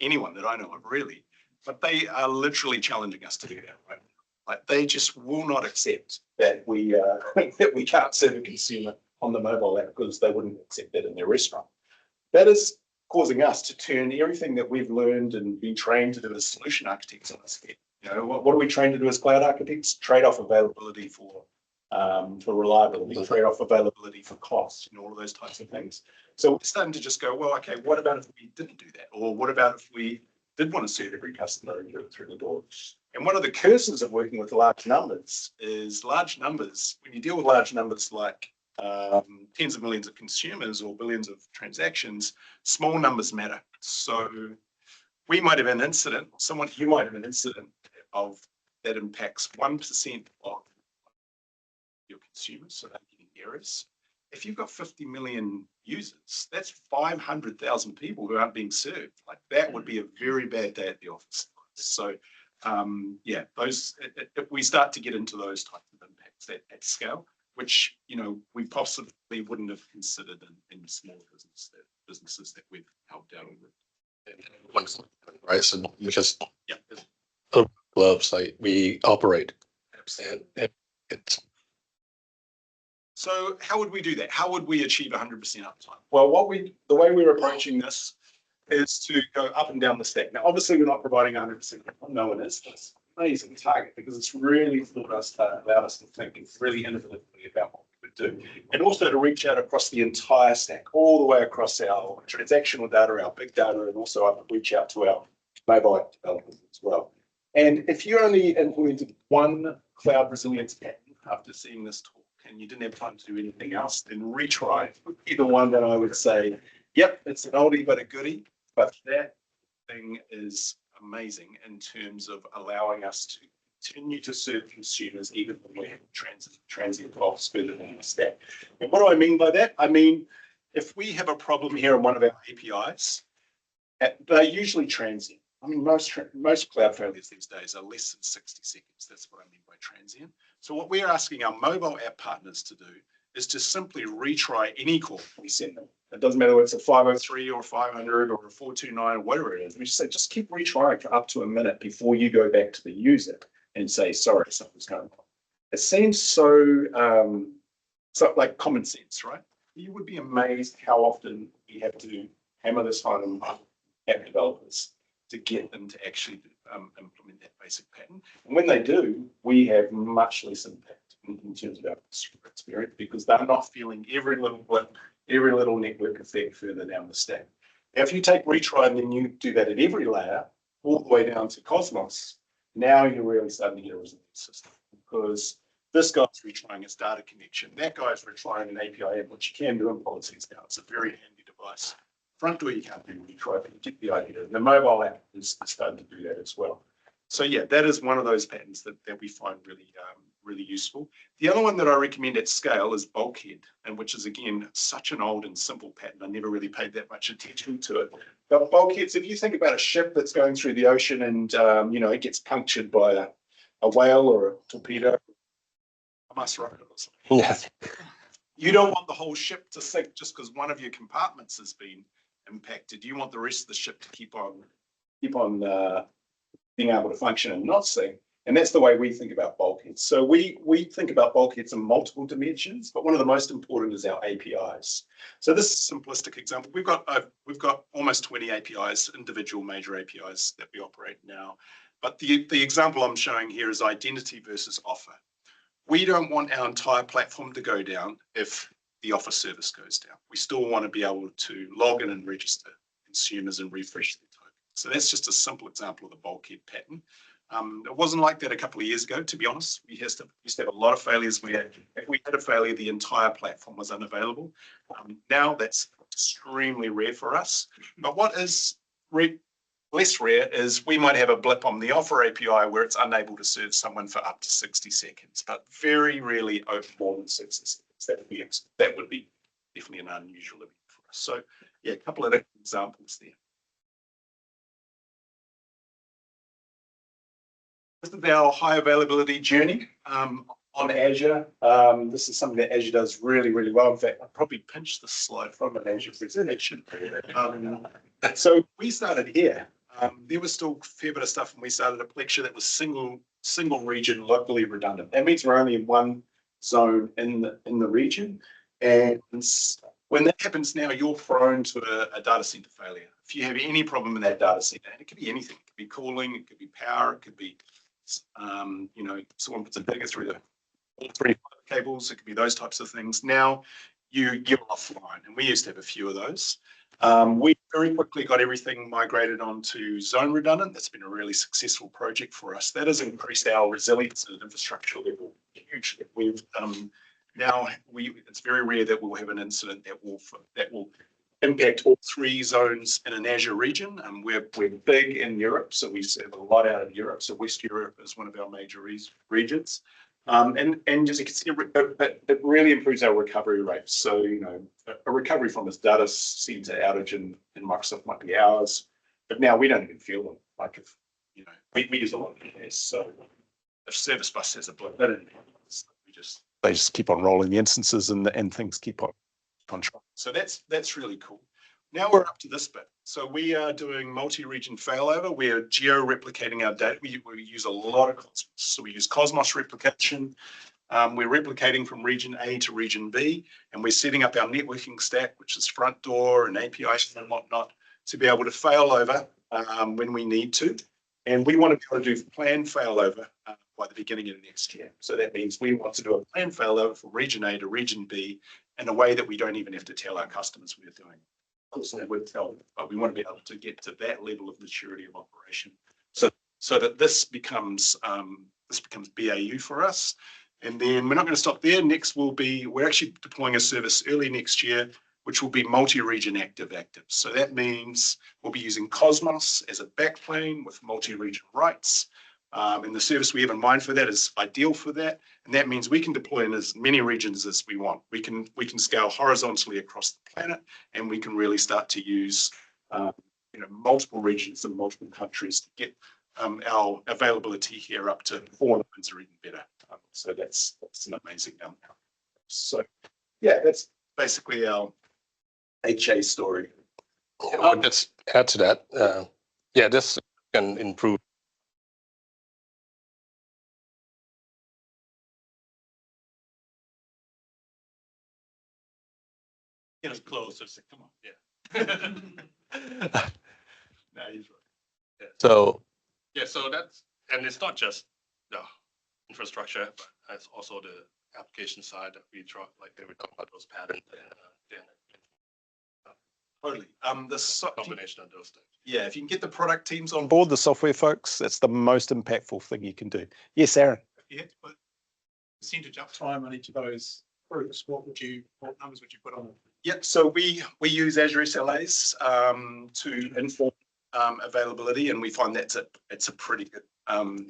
F: anyone that I know of, really. But they are literally challenging us to do that, right? Like they just will not accept that we that we can't serve a consumer on the mobile app because they wouldn't accept that in their restaurant. That is causing us to turn everything that we've learned and been trained to do as solution architects on its head. What are we trained to do as cloud architects? Trade off availability for reliability, trade off availability for cost, all of those types of things. So we're starting to just go, well, okay, what about if we didn't do that? Or what about if we did want to serve every customer and do it through the door? And one of the curses of working with large numbers is large numbers, when you deal with large numbers like tens of millions of consumers or billions of transactions, small numbers matter. So we might have an incident, you might have an incident of that impacts 1% of your consumers, so they're getting errors. If you've got 50 million users, that's 500,000 people who aren't being served. Like that would be a very bad day at the office. So if we start to get into those types of impacts at scale, which we possibly wouldn't have considered in small businesses that we've helped out with.
G: Right, so because gloves, like we operate. And it's
F: So how would we do that? How would we achieve 100% uptime? Well, the way we're approaching this is to go up and down the stack. Now, obviously, we're not providing 100%. No one is. That's an amazing target because it's really allowed us to think really innovatively about what we would do, and also to reach out across the entire stack, all the way across our transactional data, our big data, and also reach out to our mobile app developers as well. And if you only implemented one cloud resilience pattern after seeing this talk, and you didn't have time to do anything else, then retry would be the one that I would say, yep, it's an oldie but a goodie, but that thing is amazing in terms of allowing us to continue to serve consumers even when we're transient costs further than the stack. And what do I mean by that? I mean, if we have a problem here in one of our APIs, they're usually transient. I mean, most cloud failures these days are less than 60 seconds. That's what I mean by transient. So what we're asking our mobile app partners to do is to simply retry any call we send them. It doesn't matter whether it's a 503 or 500 or a 429 or whatever it is. We just say, just keep retrying for up to a minute before you go back to the user and say, sorry, something's going on. It seems so like common sense, right? You would be amazed how often we have to hammer this home app developers to get them to actually implement that basic pattern. And when they do, we have much less impact in terms of our experience because they're not feeling every little blip, every little network effect further down the stack. Now, if you take retry and then you do that at every layer, all the way down to Cosmos, now you're really starting to get a resilient system because this guy's retrying its data connection. That guy's retrying an API app, which you can do in policies now. It's a very handy device. Front door, you can't do retry, but you get the idea. And the mobile app is starting to do that as well. So yeah, that is one of those patterns that we find really, really useful. The other one that I recommend at scale is bulkhead, and which is again such an old and simple pattern. I never really paid that much attention to it. But bulkheads, if you think about a ship that's going through the ocean and you know, it gets punctured by a whale or a torpedo, a mass rocket or something.
G: Yes.
F: You don't want the whole ship to sink just because one of your compartments has been impacted. You want the rest of the ship to keep on being able to function and not sink. And that's the way we think about bulkheads. So we think about bulkheads in multiple dimensions, but one of the most important is our APIs. So this is a simplistic example. We've got almost 20 APIs, individual major APIs that we operate now. But the example I'm showing here is identity versus offer. We don't want our entire platform to go down if the offer service goes down. We still want to be able to log in and register consumers and refresh their token. So that's just a simple example of the bulkhead pattern. It wasn't like that a couple of years ago, to be honest. We used to have a lot of failures where if we had a failure, the entire platform was unavailable. Now that's extremely rare for us. But what is less rare is we might have a blip on the offer API where it's unable to serve someone for up to 60 seconds, but very rarely over more than 60 seconds. That would be definitely an unusual event for us. So yeah, a couple of examples there. This is our high availability journey on Azure. This is something that Azure does really, really well. In fact, I probably pinched this slide from an Azure presentation. So we started here. There was still a fair bit of stuff when we started a Plexure that was single region, locally redundant. That means we're only in one zone in the region. And when that happens now, you're prone to a data center failure. If you have any problem in that data center, and it could be anything, it could be cooling, it could be power, it could be you know, someone puts a digger through all 3 cables, it could be those types of things. Now you're offline, and we used to have a few of those. We very quickly got everything migrated onto zone redundant. That's been a really successful project for us. That has increased our resilience at an infrastructure level hugely. We've it's very rare that we'll have an incident that will impact all 3 zones in an Azure region. We're big in Europe, so we serve a lot out of Europe. So West Europe is one of our major regions. And as you can see, it really improves our recovery rates. So, you know, a recovery from this data center outage in Microsoft might be hours, but now we don't even feel them. Like if, you know, we use a lot of gas. So if Service Bus has a blip, they just keep on rolling the instances and things keep on control. So that's really cool. Now we're up to this bit. So we are doing multi-region failover. We're geo-replicating our data. We use a lot of Cosmos. So we use Cosmos replication. We're replicating from region A to region B, and we're setting up our networking stack, which is front door and APIs and whatnot, to be able to fail over when we need to. And we want to be able to do planned failover by the beginning of next year. So that means we want to do a planned failover from region A to region B in a way that we don't even have to tell our customers we're doing. Also, we'll tell them, but we want to be able to get to that level of maturity of operation, so that this becomes BAU for us. And then we're not going to stop there. Next will be, we're actually deploying a service early next year, which will be multi-region active. So that means we'll be using Cosmos as a backplane with multi-region rights. And the service we have in mind for that is ideal for that. And that means we can deploy in as many regions as we want. We can scale horizontally across the planet, and we can really start to use you know, multiple regions and multiple countries to get our availability here up to 4 lines or even better. So that's an amazing outcome. So yeah, that's basically our HA story.
G: Yeah, I'll just add to that. Yeah, this can improve.
F: Get us closer. Come on, yeah. No, he's right.
G: Yeah. So yeah, so that's, and it's not just the infrastructure, but it's also the application side that we try, like they were talking about those patterns and
F: Totally.
G: combination of those things.
F: Yeah, if you can get the product teams on board, the software folks, that's the most impactful thing you can do. Yes, Aaron.
H: If you had to put percentage uptime on each of those groups, what numbers would you put on them?
F: Yeah, so we use Azure SLAs to inform availability, and we find it's a pretty good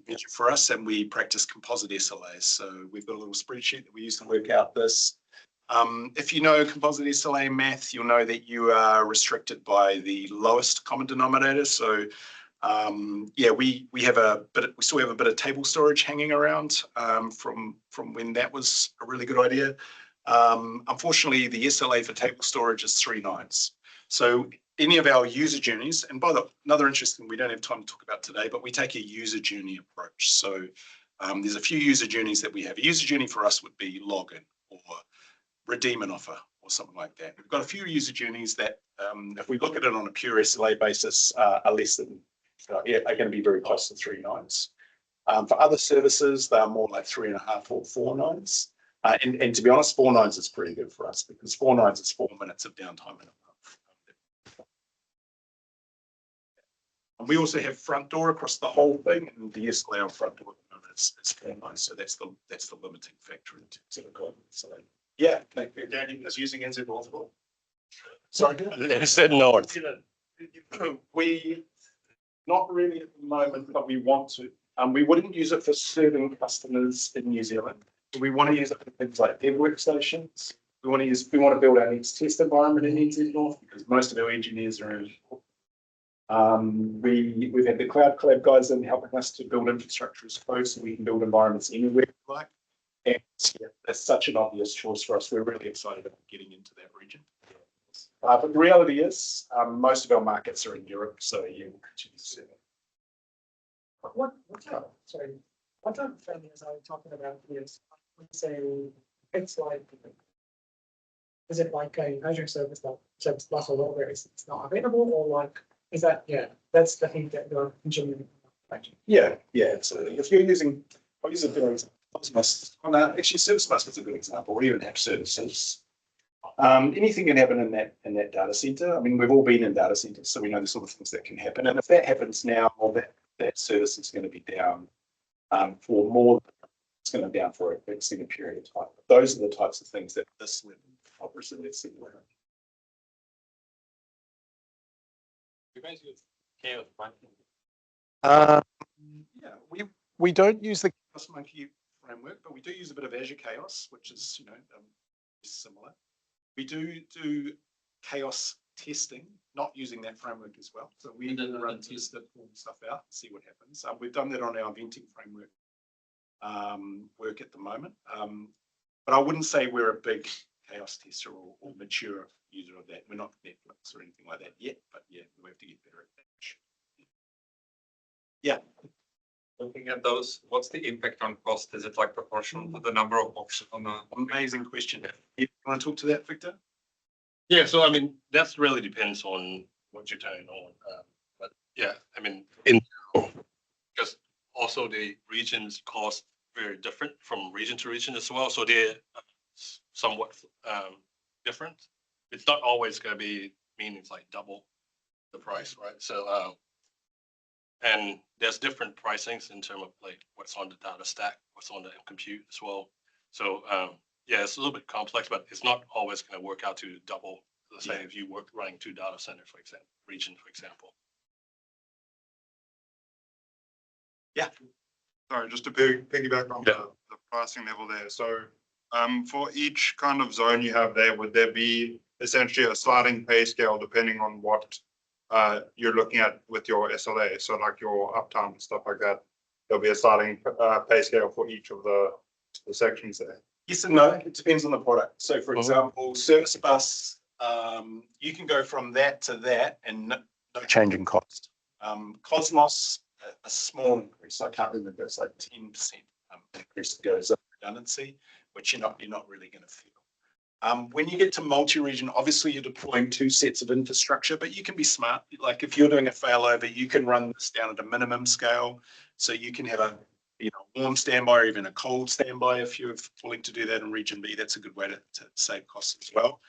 F: measure for us, and we practice composite SLAs. So we've got a little spreadsheet that we use to work out this. If you know composite SLA math, you'll know that you are restricted by the lowest common denominator. So yeah, we still have a bit of table storage hanging around from when that was a really good idea. Unfortunately, the SLA for table storage is 3 nines. So any of our user journeys, and by the another interesting, we don't have time to talk about today, but we take a user journey approach. So there's a few user journeys that we have. A user journey for us would be login or redeem an offer or something like that. We've got a few user journeys that, if we look at it on a pure SLA basis, are less than, are going to be very close to 3 nines. For other services, they're more like 3.5 or 4 nines. And to be honest, 4 nines is pretty good for us, because 4 nines is 4 minutes of downtime in a month. And we also have front door across the whole thing, and the SLA on front door is 4 nines. So that's the limiting factor in terms of the so yeah, Danny is using NZ multiple. Sorry,
G: Let's say north.
F: we not really at the moment, but we want to. We wouldn't use it for serving customers in New Zealand. We want to use it for things like Dev Workstations. We want to build our next test environment in NZ North, because most of our engineers are in. We've had the Cloud Collab guys in helping us to build infrastructure as code, so we can build environments anywhere we like. And yeah, that's such an obvious choice for us. We're really excited about getting into that region. But the reality is, most of our markets are in Europe, so yeah, we'll continue to see that.
H: What type of failures are we talking about here? Say it's like, is it like a Azure service plus or whatever it's not available, or like is that that's the thing that you're consuming?
F: Yeah, absolutely. If you're using, I'll use a bit of actually Service Bus is a good example, or even app services. Anything can happen in that data center. I mean, we've all been in data centers, so we know the sort of things that can happen. And if that happens now, that service is going to be down for more. It's going to be down for an extended period of time. But those are the types of things that this level of resiliency will have.
E: You guys use Chaos Monkey?
F: Yeah, we don't use the Chaos Monkey framework, but we do use a bit of Azure Chaos, which is similar. We do chaos testing, not using that framework as well. So we run test it, pull stuff out, see what happens. We've done that on our venting framework work at the moment. But I wouldn't say we're a big chaos tester or mature user of that. We're not Netflix or anything like that yet, but yeah, we have to get better at that. Yeah.
I: Looking at those, what's the impact on cost? Is it like proportional to the number of boxes on the?
F: Amazing question. You want to talk to that, Victor?
G: Yeah, so I mean, that really depends on what you're doing on. But yeah, I mean, because also the regions cost very different from region to region as well. So they're somewhat different. It's not always going to be meaning it's like double the price, right? So, and there's different pricings in terms of like what's on the data stack, what's on the compute as well. So, yeah, it's a little bit complex, but it's not always going to work out to double. Let's say if you work running 2 data centers, for example, region, for example.
F: Yeah.
J: Sorry, just to piggyback on the pricing level there. So for each kind of zone you have there, would there be essentially a sliding pay scale depending on what you're looking at with your SLA? So like your uptime and stuff like that, there'll be a sliding pay scale for each of the sections there.
F: Yes and no, it depends on the product. So for example, Service Bus, you can go from that to that and no change in cost. Cosmos, a small increase. I can't remember, it's like 10% increase that goes up redundancy, which you're not really going to feel. When you get to multi-region, obviously you're deploying 2 sets of infrastructure, but you can be smart. Like if you're doing a failover, you can run this down at a minimum scale. So you can have a warm standby or even a cold standby if you're willing to do that in region B. That's a good way to save costs as well.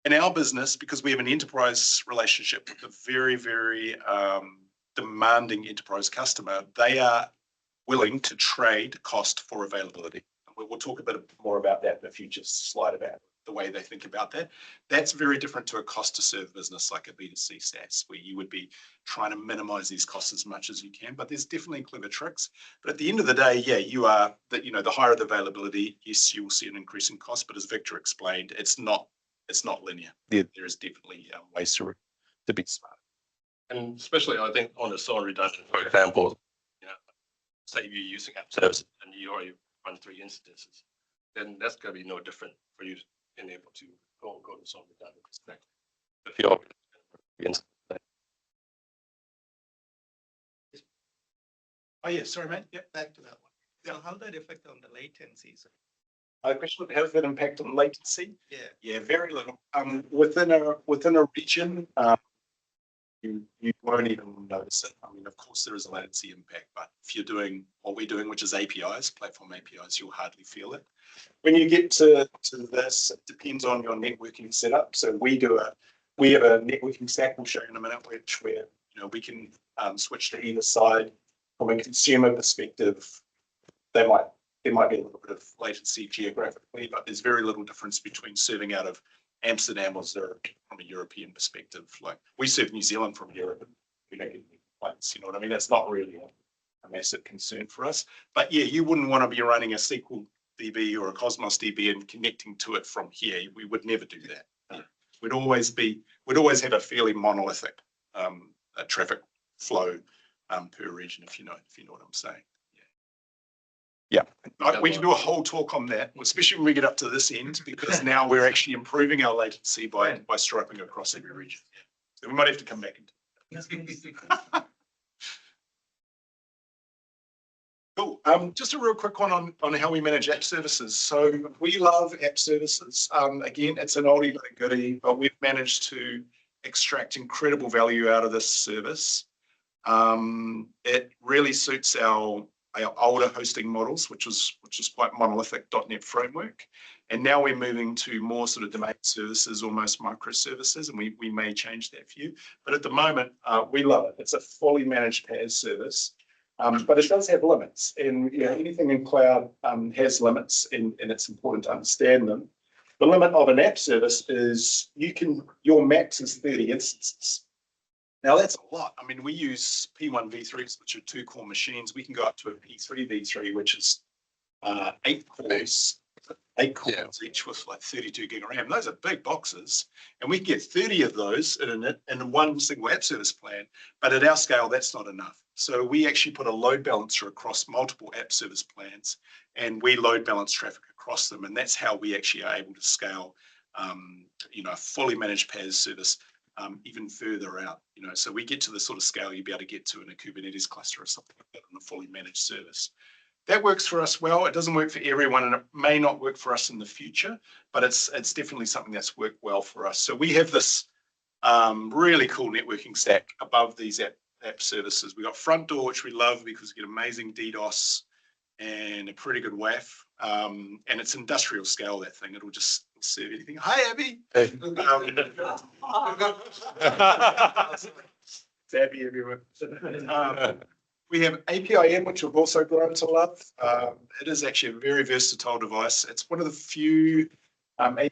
F: In our business, because we have an enterprise relationship with a very, very demanding enterprise customer, they are willing to trade cost for availability. We'll talk a bit more about that in a future slide about the way they think about that. That's very different to a cost to serve business like a B2C SaaS, where you would be trying to minimize these costs as much as you can. But there's definitely clever tricks. But at the end of the day, yeah, you are that, the higher the availability, yes, you will see an increase in cost. But as Victor explained, it's not linear. There is definitely ways to be smart.
G: And especially, I think on the zone redundant, for example, say you're using app service and you already run 3 instances, then that's going to be no different for you being able to go to zone redundant. If you're
F: Oh yeah, sorry, mate. Yeah,
K: Back to that one. So how that affect on the latency? So,
F: the question, how does that impact on latency?
K: yeah.
F: Yeah, very little. Within a region, you won't even notice it. I mean, of course, there is a latency impact, but if you're doing what we're doing, which is APIs, platform APIs, you'll hardly feel it. When you get to this, it depends on your networking setup. So we have a networking stack we'll show you in a minute, where we can switch to either side. From a consumer perspective, there might be a little bit of latency geographically, but there's very little difference between serving out of Amsterdam or Zurich from a European perspective. Like we serve New Zealand from Europe, and we don't get any complaints. You know what I mean? That's not really a massive concern for us. But yeah, you wouldn't want to be running a SQL DB or a Cosmos DB and connecting to it from here. We would never do that. We'd always have a fairly monolithic traffic flow per region, if you know what I'm saying. Yeah. We can do a whole talk on that, especially when we get up to this end, because now we're actually improving our latency by striping across every region. So we might have to come back into that. Cool. Just a real quick one on how we manage app services. So we love app services. Again, it's an oldie but a goodie, but we've managed to extract incredible value out of this service. It really suits our older hosting models, which is quite monolithic .NET framework. And now we're moving to more sort of domain services, almost microservices, and we may change that for you. But at the moment, we love it. It's a fully managed PaaS service, but it does have limits. And anything in cloud has limits, and it's important to understand them. The limit of an app service is your max is 30 instances. Now that's a lot. I mean, we use P1 V3s, which are 2 core machines. We can go up to a P3 V3, which is 8 cores, each with like 32 gig of RAM. Those are big boxes, and we can get 30 of those in one single app service plan. But at our scale, that's not enough. So we actually put a load balancer across multiple app service plans, and we load balance traffic across them, and that's how we actually are able to scale, a fully managed PaaS service. Even further out, so we get to the sort of scale you'd be able to get to in a Kubernetes cluster or something like that on a fully managed service. That works for us well. It doesn't work for everyone, and it may not work for us in the future, but it's definitely something that's worked well for us. So we have this really cool networking stack above these app services. We got Front Door, which we love because we get amazing DDoS and a pretty good WAF, and it's industrial scale, that thing. It'll just serve anything. Hi, Abby. Hey. It's Abby everywhere. We have APIM, which we've also grown to love. It is actually a very versatile device. It's one of the few API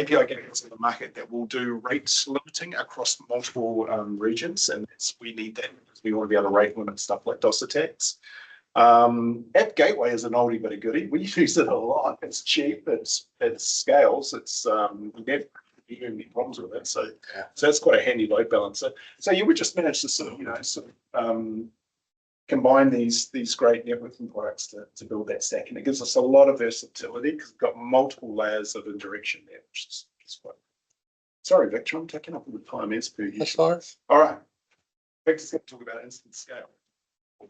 F: gateways in the market that will do rate limiting across multiple regions, and we need that because we want to be able to rate limit stuff like DOS attacks. App Gateway is an oldie but a goodie. We use it a lot. It's cheap. It scales. We never have any problems with it. So that's quite a handy load balancer. So you would just manage to sort of combine these great networking products to build that stack. And it gives us a lot of versatility because we've got multiple layers of indirection there, which is quite. Sorry, Victor, I'm taking up all the time as per usual.
G: That's fine.
F: All right. Victor's going to talk about instant scale.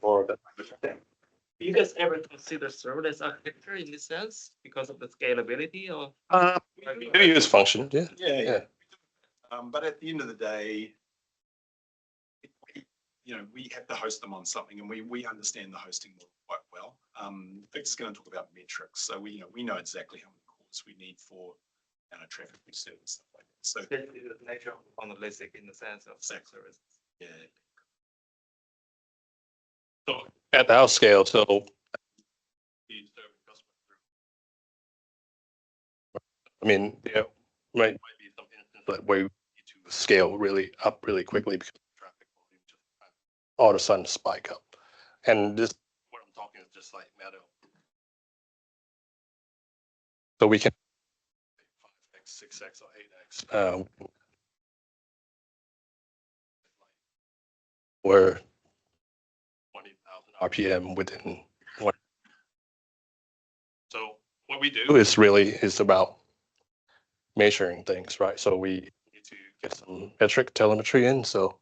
G: Or that.
K: Do you guys ever consider serverless architecture in this sense because of the scalability of?
G: We use function, yeah.
F: Yeah. But at the end of the day, we have to host them on something, and we understand the hosting model quite well. Victor's going to talk about metrics, so we know exactly how many cores we need for traffic we serve and stuff like that. So
K: The nature of monolithic in the sense of services.
F: yeah,
G: So at our scale, so I mean, there might be some instances where we need to scale really up really quickly because the traffic volume just all of a sudden spike up. And this, what I'm talking is just like matter. So we can 5x, 6x, or 8x. We're 20,000 RPM within one. So what we do is about measuring things, right? So we need to get some metric telemetry in, so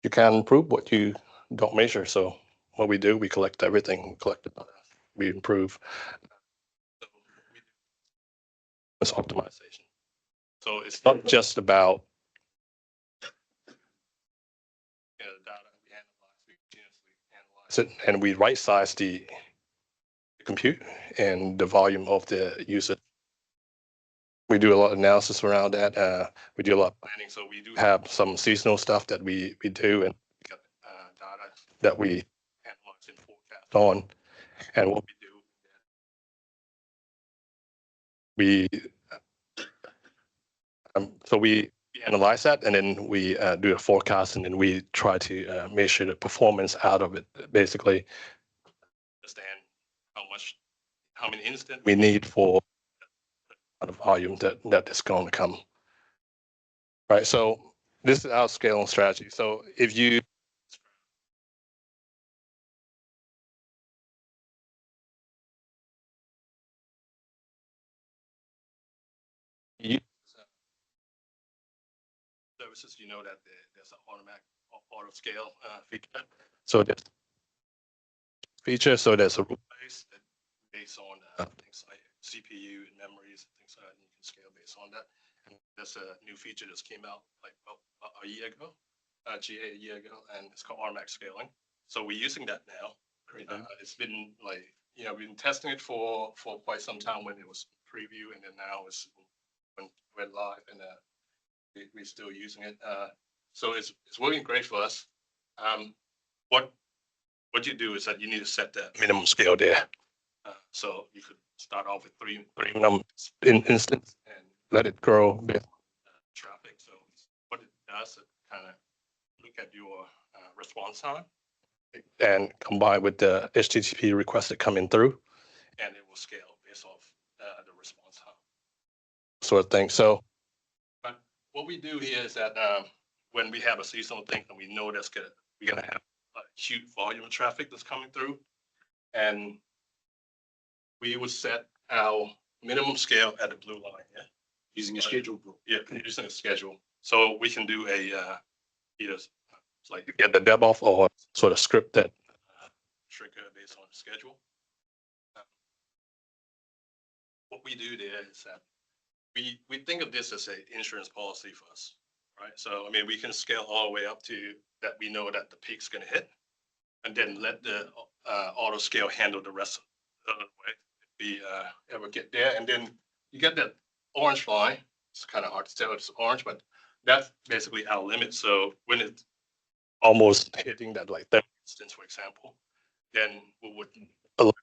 G: you can prove what you don't measure. So what we do, we collect everything, we improve. So we do this optimization. So it's not just about the data we analyze it, and we right size the compute and the volume of the user. We do a lot of analysis around that. We do a lot of planning. So we do have some seasonal stuff that we do, and we got data that we analyze and forecast on. And what we do, we analyze that, and then we do a forecast, and then we try to measure the performance out of it. Basically, understand how many instances we need for the volume that is going to come. Right. So this is our scaling strategy. So if you services, you know that there's an automatic auto scale feature. So there's there's a rule base that based on things like CPU and memories and things like that. You can scale based on that. And there's a new feature that came out like a year ago, GA a year ago, and it's called automatic scaling. So we're using that now. It's been like, we've been testing it for quite some time when it was preview, and then now it's when we're live, and we're still using it. So it's working great for us. What you do is that you need to set that minimum scale there. So you could start off with three minimum instance and let it grow based on traffic. So what it does, it kind of look at your response time and combine with the HTTP requests that come in through, and it will scale based off the response time sort of thing. So but what we do here is that when we have a seasonal thing and we know we're gonna have a huge volume of traffic that's coming through, and we would set our minimum scale at the blue line,
F: using a schedule.
G: Yeah, using a schedule. So we can do either it's like you get the DevOps or sort of script that trigger based on the schedule. What we do there is that we think of this as an insurance policy for us, right? So I mean, we can scale all the way up to that. We know that the peak's going to hit, and then let the auto scale handle the rest of the way if we ever get there. And then you get that orange line. It's kind of hard to tell it's orange, but that's basically our limit. So when it's almost hitting that like that instance, for example, then we would alert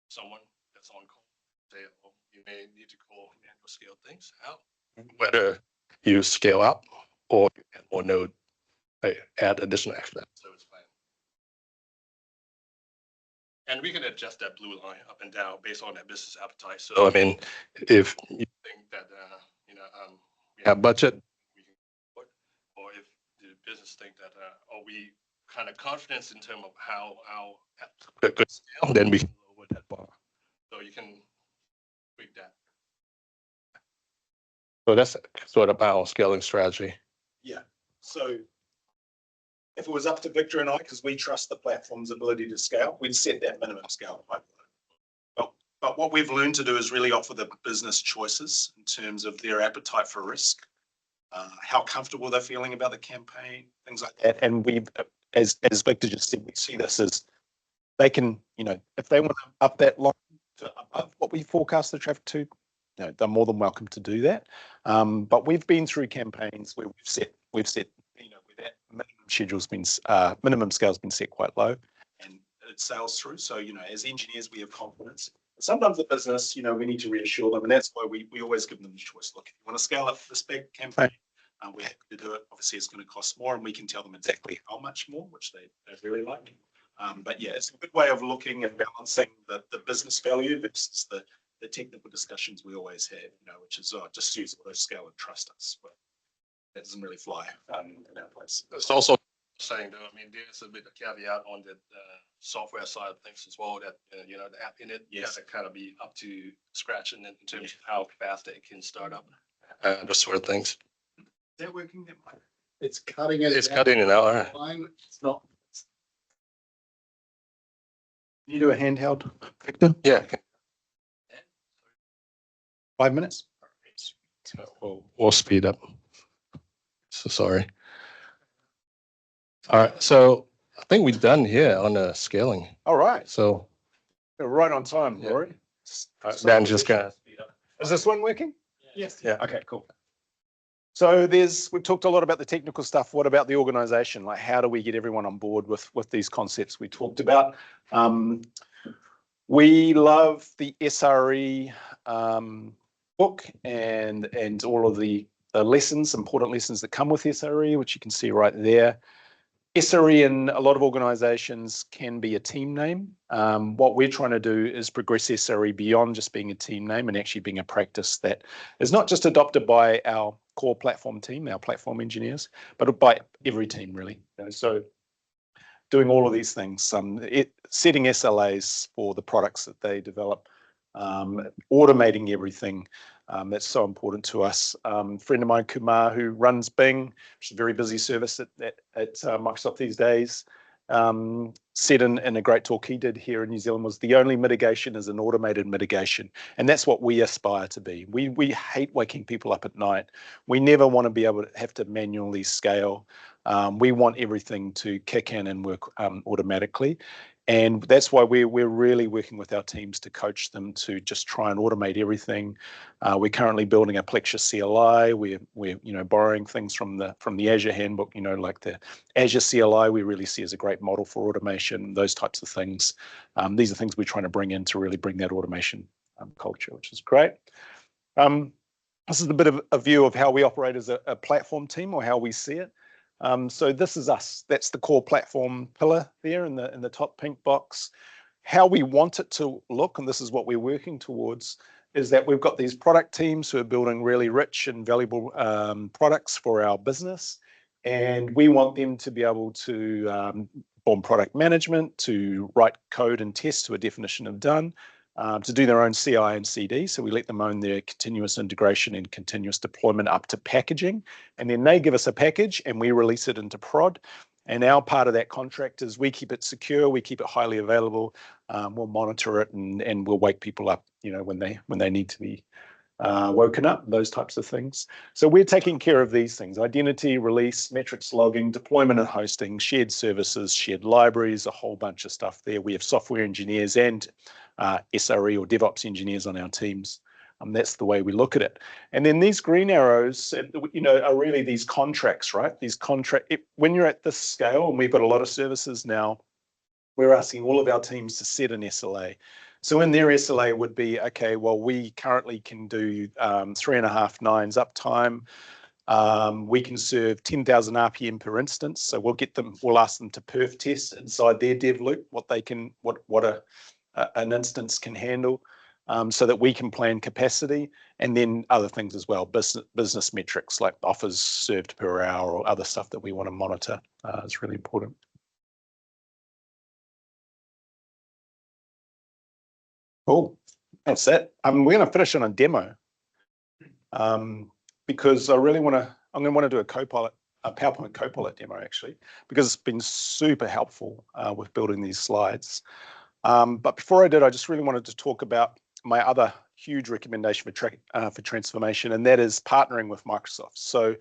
G: someone that's on call, say, oh, you may need to call manual scale things out, whether you scale up or you add more node, add additional extra service plan. And we can adjust that blue line up and down based on that business appetite. So I mean, if you think that we have budget, we can, or if the business think that we kind of confidence in terms of how good scale, then we can lower that bar. So you can tweak that. So that's sort of our scaling strategy.
F: Yeah. So if it was up to Victor and I, because we trust the platform's ability to scale, we'd set that minimum scale quite low. But what we've learned to do is really offer the business choices in terms of their appetite for risk, how comfortable they're feeling about the campaign, things like that. And we, as Victor just said, we see this as they can, if they want to up that line to above what we forecast the traffic to, they're more than welcome to do that. But we've been through campaigns where we've set, where that minimum scale's been set quite low, and it sails through. So, as engineers, we have confidence. Sometimes the business, we need to reassure them, and that's why we always give them the choice. Look, if you want to scale up this big campaign, we're happy to do it. Obviously, it's going to cost more, and we can tell them exactly how much more, which they really like. But yeah, it's a good way of looking and balancing the business value versus the technical discussions we always have, which is just use auto scale and trust us. But that doesn't really fly in our place.
G: It's also saying that, there's a bit of caveat on the software side of things as well, that, the app in it, yes, gotta kind of be up to scratch in terms of how fast it can start up, those sort of things.
F: Is that working that way?
D: It's cutting it.
G: It's cutting it out.
D: Fine. It's not.
F: Can you do a handheld, Victor?
G: Yeah.
F: 5 minutes?
G: We'll speed up. So sorry. All right, so I think we're done here on the scaling.
F: All right.
G: So
F: We're right on time,
G: Yeah.
F: Rory.
G: Dan just gonna.
F: Is this one working?
H: Yes.
G: Yeah.
F: Okay, cool. So we've talked a lot about the technical stuff. What about the organization? Like, how do we get everyone on board with these concepts we talked about? We love the SRE book and all of the important lessons that come with SRE, which you can see right there. SRE in a lot of organizations can be a team name. What we're trying to do is progress SRE beyond just being a team name and actually being a practice that is not just adopted by our core platform team, our platform engineers, but by every team really. So doing all of these things, setting SLAs for the products that they develop, automating everything. That's so important to us. Friend of mine, Kumar, who runs Bing, which is a very busy service at Microsoft these days, said in a great talk he did here in New Zealand, was the only mitigation is an automated mitigation. And that's what we aspire to be. We hate waking people up at night. We never want to be able to have to manually scale. We want everything to kick in and work automatically. And that's why we're really working with our teams to coach them to just try and automate everything. We're currently building a Plexure CLI. We're borrowing things from the Azure handbook, like the Azure CLI we really see as a great model for automation, those types of things. These are things we're trying to bring in to really bring that automation culture, which is great. This is a bit of a view of how we operate as a platform team, or how we see it. So this is us. That's the core platform pillar there in the top pink box. How we want it to look, and this is what we're working towards, is that we've got these product teams who are building really rich and valuable products for our business. And we want them to be able to perform product management, to write code and test to a definition of done, to do their own CI and CD. So we let them own their continuous integration and continuous deployment up to packaging. And then they give us a package and we release it into prod. And our part of that contract is we keep it secure, we keep it highly available, we'll monitor it and we'll wake people up, when they need to be woken up, those types of things. So we're taking care of these things: identity, release, metrics logging, deployment and hosting, shared services, shared libraries, a whole bunch of stuff there. We have software engineers and SRE or DevOps engineers on our teams. That's the way we look at it. And then these green arrows, are really these contracts, right? These when you're at this scale, and we've got a lot of services now, we're asking all of our teams to set an SLA. So in their SLA would be, okay, well, we currently can do 3.5 nines uptime. We can serve 10,000 RPM per instance. So we'll ask them to perf test inside their dev loop what an instance can handle, so that we can plan capacity, and then other things as well, business metrics like offers served per hour or other stuff that we want to monitor is really important. Cool. That's it. We're going to finish on a demo because I'm going to want to do a PowerPoint Copilot demo actually, because it's been super helpful with building these slides. But before I did, I just really wanted to talk about my other huge recommendation for transformation, and that is partnering with Microsoft. So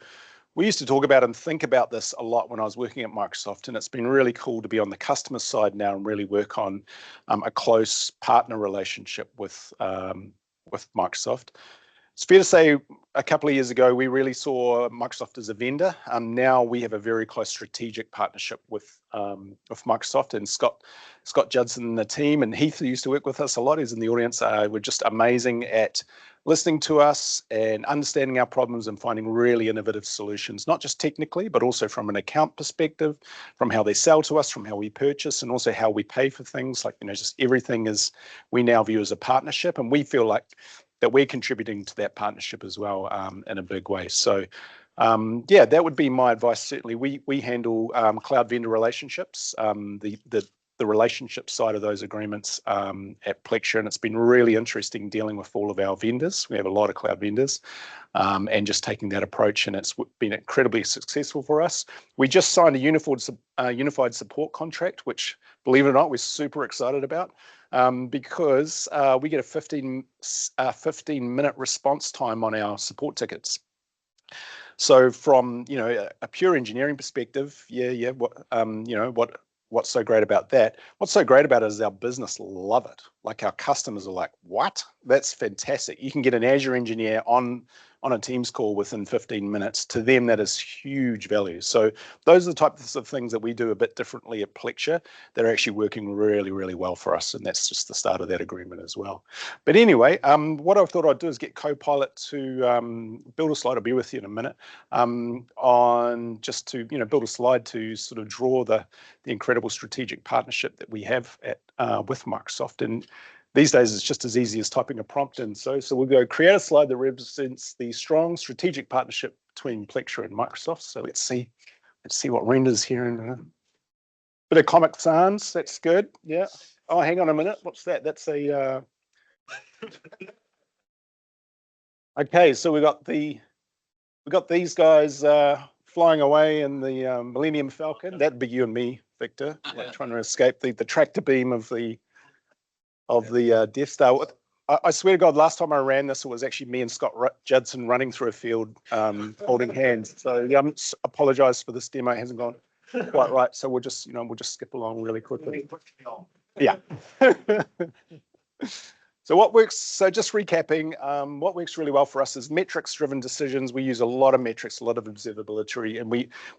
F: we used to talk about and think about this a lot when I was working at Microsoft, and it's been really cool to be on the customer side now and really work on a close partner relationship with Microsoft. It's fair to say a couple of years ago, we really saw Microsoft as a vendor. Now we have a very close strategic partnership with Microsoft, and Scott Judson and the team, and Heath, who used to work with us a lot, who's in the audience, were just amazing at listening to us and understanding our problems and finding really innovative solutions, not just technically, but also from an account perspective, from how they sell to us, from how we purchase, and also how we pay for things. Like, just everything we now view as a partnership, and we feel like that we're contributing to that partnership as well in a big way. So yeah, that would be my advice. Certainly, we handle cloud vendor relationships, the relationship side of those agreements at Plexure, and it's been really interesting dealing with all of our vendors. We have a lot of cloud vendors, and just taking that approach, and it's been incredibly successful for us. We just signed a unified support contract, which, believe it or not, we're super excited about. Because we get a 15-minute response time on our support tickets. So from a pure engineering perspective, what's so great about that? What's so great about it is our business love it. Like, our customers are like, what? That's fantastic. You can get an Azure engineer on a Teams call within 15 minutes. To them, that is huge value. So those are the types of things that we do a bit differently at Plexure that are actually working really, really well for us. And that's just the start of that agreement as well. But anyway, what I thought I'd do is get Copilot to build a slide. I'll be with you in a minute on just to build a slide to sort of draw the incredible strategic partnership that we have with Microsoft. And these days, it's just as easy as typing a prompt in. So we'll go create a slide that represents the strong strategic partnership between Plexure and Microsoft. So let's see what renders here. And bit of Comic Sans, that's good. Yeah. Oh, hang on a minute. What's that? That's a. Okay, so we got these guys flying away in the Millennium Falcon. That'd be you and me, Victor, like trying to escape the tractor beam of the Death Star. I swear to God, last time I ran this, it was actually me and Scott Judson running through a field, holding hands. So I apologize for this demo. It hasn't gone quite right. So we'll just skip along really quickly. Yeah. So what works? So just recapping, what works really well for us is metrics-driven decisions. We use a lot of metrics, a lot of observability, and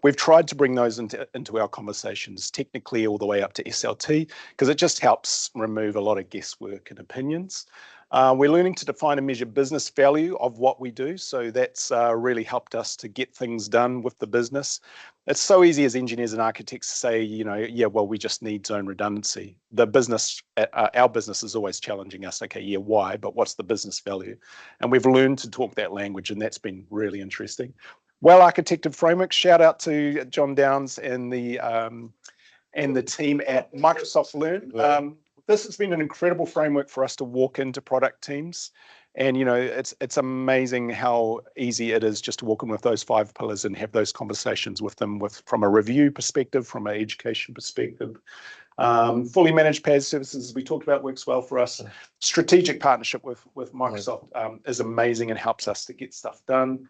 F: we've tried to bring those into our conversations, technically all the way up to SLT, because it just helps remove a lot of guesswork and opinions. We're learning to define and measure business value of what we do. So that's really helped us to get things done with the business. It's so easy as engineers and architects to say, yeah, well, we just need zone redundancy. The business, our business is always challenging us. Okay, yeah, why? But what's the business value? And we've learned to talk that language, and that's been really interesting. Well-architected frameworks. Shout out to John Downs and the team at Microsoft Learn. This has been an incredible framework for us to walk into product teams. And, it's amazing how easy it is just to walk in with those 5 pillars and have those conversations with them from a review perspective, from an education perspective. Fully managed PaaS services, we talked about, works well for us. Strategic partnership with Microsoft is amazing and helps us to get stuff done.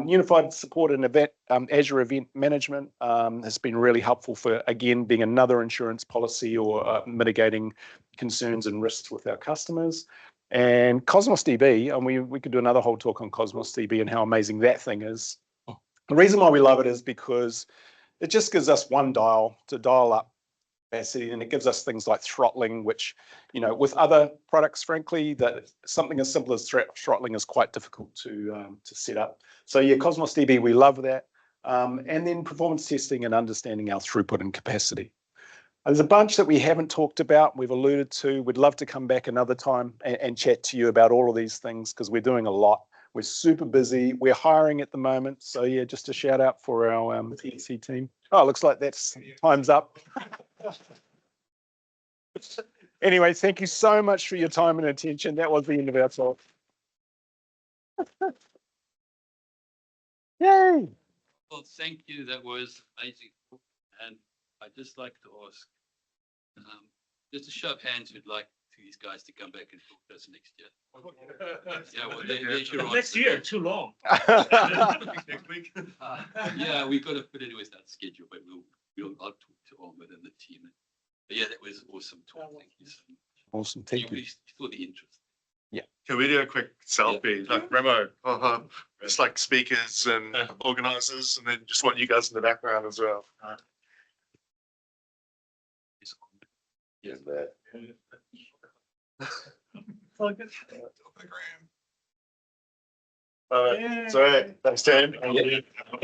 F: Unified support and Azure event management has been really helpful for, again, being another insurance policy or mitigating concerns and risks with our customers. And Cosmos DB, and we could do another whole talk on Cosmos DB and how amazing that thing is. The reason why we love it is because it just gives us one dial to dial up capacity, and it gives us things like throttling, which, with other products, frankly, that something as simple as throttling is quite difficult to set up. So yeah, Cosmos DB, we love that. And then performance testing and understanding our throughput and capacity. There's a bunch that we haven't talked about, we've alluded to. We'd love to come back another time and chat to you about all of these things, because we're doing a lot. We're super busy. We're hiring at the moment. So yeah, just a shout out for our TC team. Oh, it looks like that's time's up. Anyway, thank you so much for your time and attention. That was the end of our talk. Yay!
A: Well, thank you. That was amazing. And I'd just like to ask, just a show of hands who'd like these guys to come back and talk to us next year. Yeah, well, there's your
K: Next
A: answer.
K: year, too long.
A: Yeah, we've got to put it with that schedule, but I'll talk to Ahmed and the team. But yeah, that was awesome talk. Thank you so much.
F: Awesome.
A: You
F: Thank you.
A: really saw the interest.
J: Can we do a quick selfie? Like Remo, just like speakers and organizers, and then just want you guys in the background as well.
A: Yeah.
H: All good.
J: All right. Sorry. Thanks, Dan.